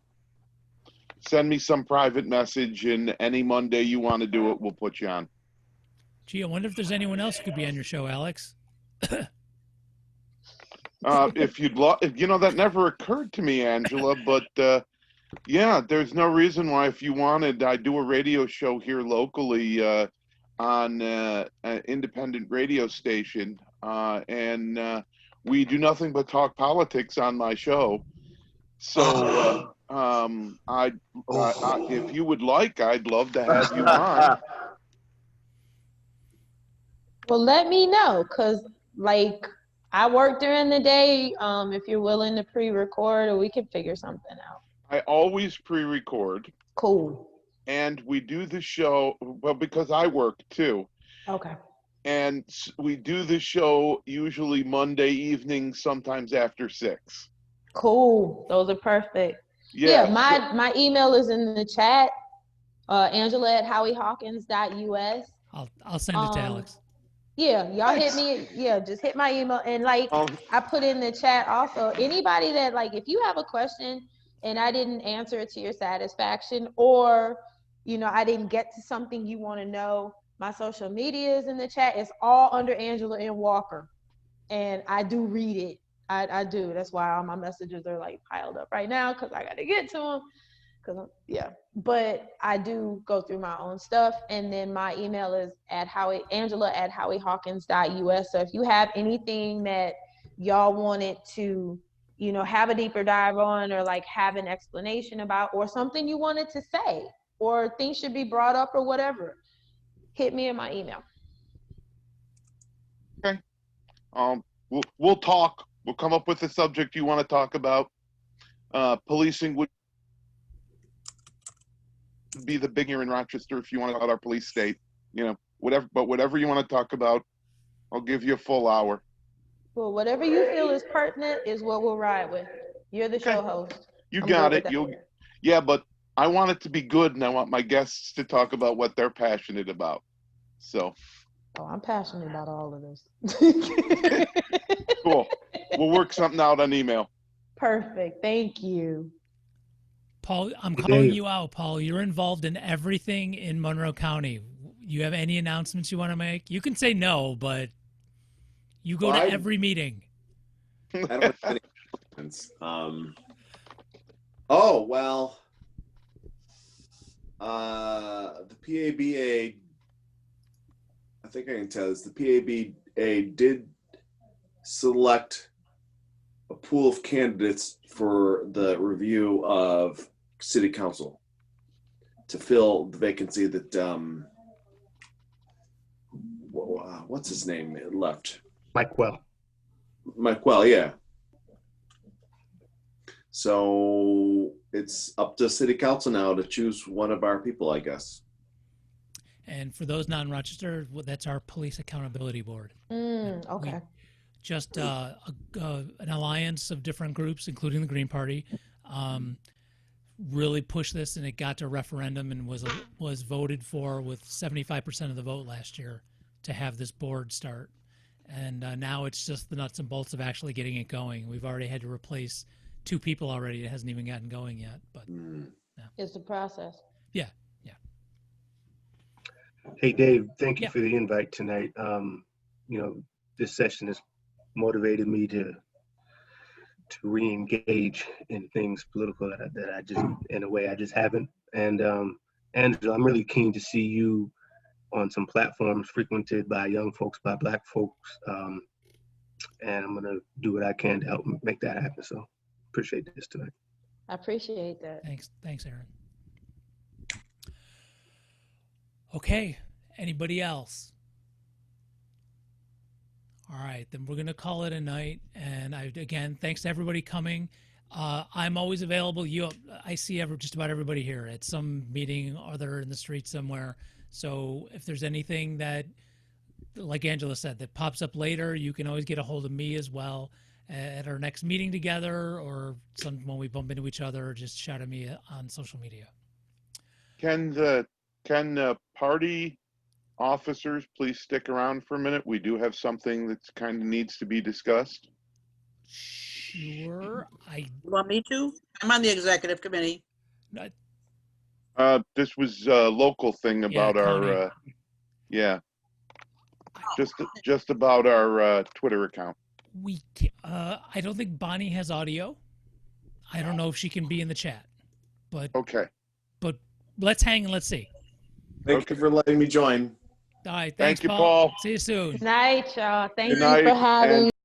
Send me some private message, and any Monday you want to do it, we'll put you on. Gee, I wonder if there's anyone else who could be on your show, Alex. If you'd like, that never occurred to me, Angela, but yeah, there's no reason why, if you wanted, I do a radio show here locally on an independent radio station, and we do nothing but talk politics on my show. So if you would like, I'd love to have you on. Well, let me know, because I work during the day. If you're willing to pre-record, or we can figure something out. I always pre-record. Cool. And we do the show, well, because I work too. Okay. And we do the show usually Monday evening, sometimes after 6. Cool. Those are perfect. Yeah. My email is in the chat. Angela@howiehawkins.us. I'll send it to Alex. Yeah, y'all Thanks. hit me. Yeah, just hit my email. And like I put in the chat also, anybody that like, if you have a question and I didn't answer it to your satisfaction, or, you know, I didn't get to something you want to know, my social media is in the chat. It's all under Angela N. Walker. And I do read it. I do. That's why all my messages are like piled up right now, because I got to get to them. But I do go through my own stuff. And then my email is Angela@howiehawkins.us. So if you have anything that y'all wanted to, you know, have a deeper dive on, or like have an explanation about, or something you wanted to say, or things should be brought up or whatever, hit me in my email. Okay. We'll talk. We'll come up with a subject you want to talk about. Policing would be the big here in Rochester if you want to talk about our police state. You know, whatever you want to talk about, I'll give you a full hour. Well, whatever you feel is pertinent is what we'll ride with. You're the Okay. show host. You I'm got good it. with that. Yeah, but I want it to be good, and I want my guests to talk about what they're passionate about. So. Oh, I'm passionate about all of this. Cool. We'll work something out on email. Perfect. Thank you. Paul, I'm calling you out, Paul. You're involved in everything in Monroe County. You have any announcements you want to make? You can say no, but you go to every meeting. I don't have any announcements. Oh, well, the PABA, I think I can tell this, the PABA did select a pool of candidates for the review of city council to fill the vacancy that what's his name left. Mike Well, yeah. So it's up to city council now to choose one of our people, I guess. And for those not in Rochester, that's our police accountability board. Okay. Just an alliance of different groups, including the Green Party, really pushed this, and it got to referendum and was voted for with 75% of the vote last year to have this board start. And now it's just the nuts and bolts of actually getting it going. We've already had to replace 2 people already. It hasn't even gotten going yet, but It's the process. Yeah. hey Dave, thank you for the invite tonight. You know, this session has motivated me to re-engage in things political that I just, in a way, I just haven't. And Angela, I'm really keen to see you on some platforms frequented by young folks, by Black folks, and I'm gonna do what I can to help make that happen. So appreciate this tonight. I appreciate that. Thanks, Aaron. Okay, anybody else? All right, then we're going to call it a night. And again, thanks to everybody coming. I'm always available. I see just about everybody here at some meeting or other in the street somewhere. So if there's anything that, like Angela said, that pops up later, you can always get a hold of me as well at our next meeting together, or when we bump into each other, or just shout at me on social media. Can the party officers please stick around for a minute? We do have something that kind of needs to be discussed. Sure. You want me to? I'm on the executive committee. This was a local thing about our just about our Twitter account. I don't think Bonnie has audio. I don't know if she can be in the chat, but okay. But let's hang and let's see. Thank you for letting me join. All right. Thank Thanks, you, Paul. See you soon. Good night, y'all. Thank Good you night, for having me.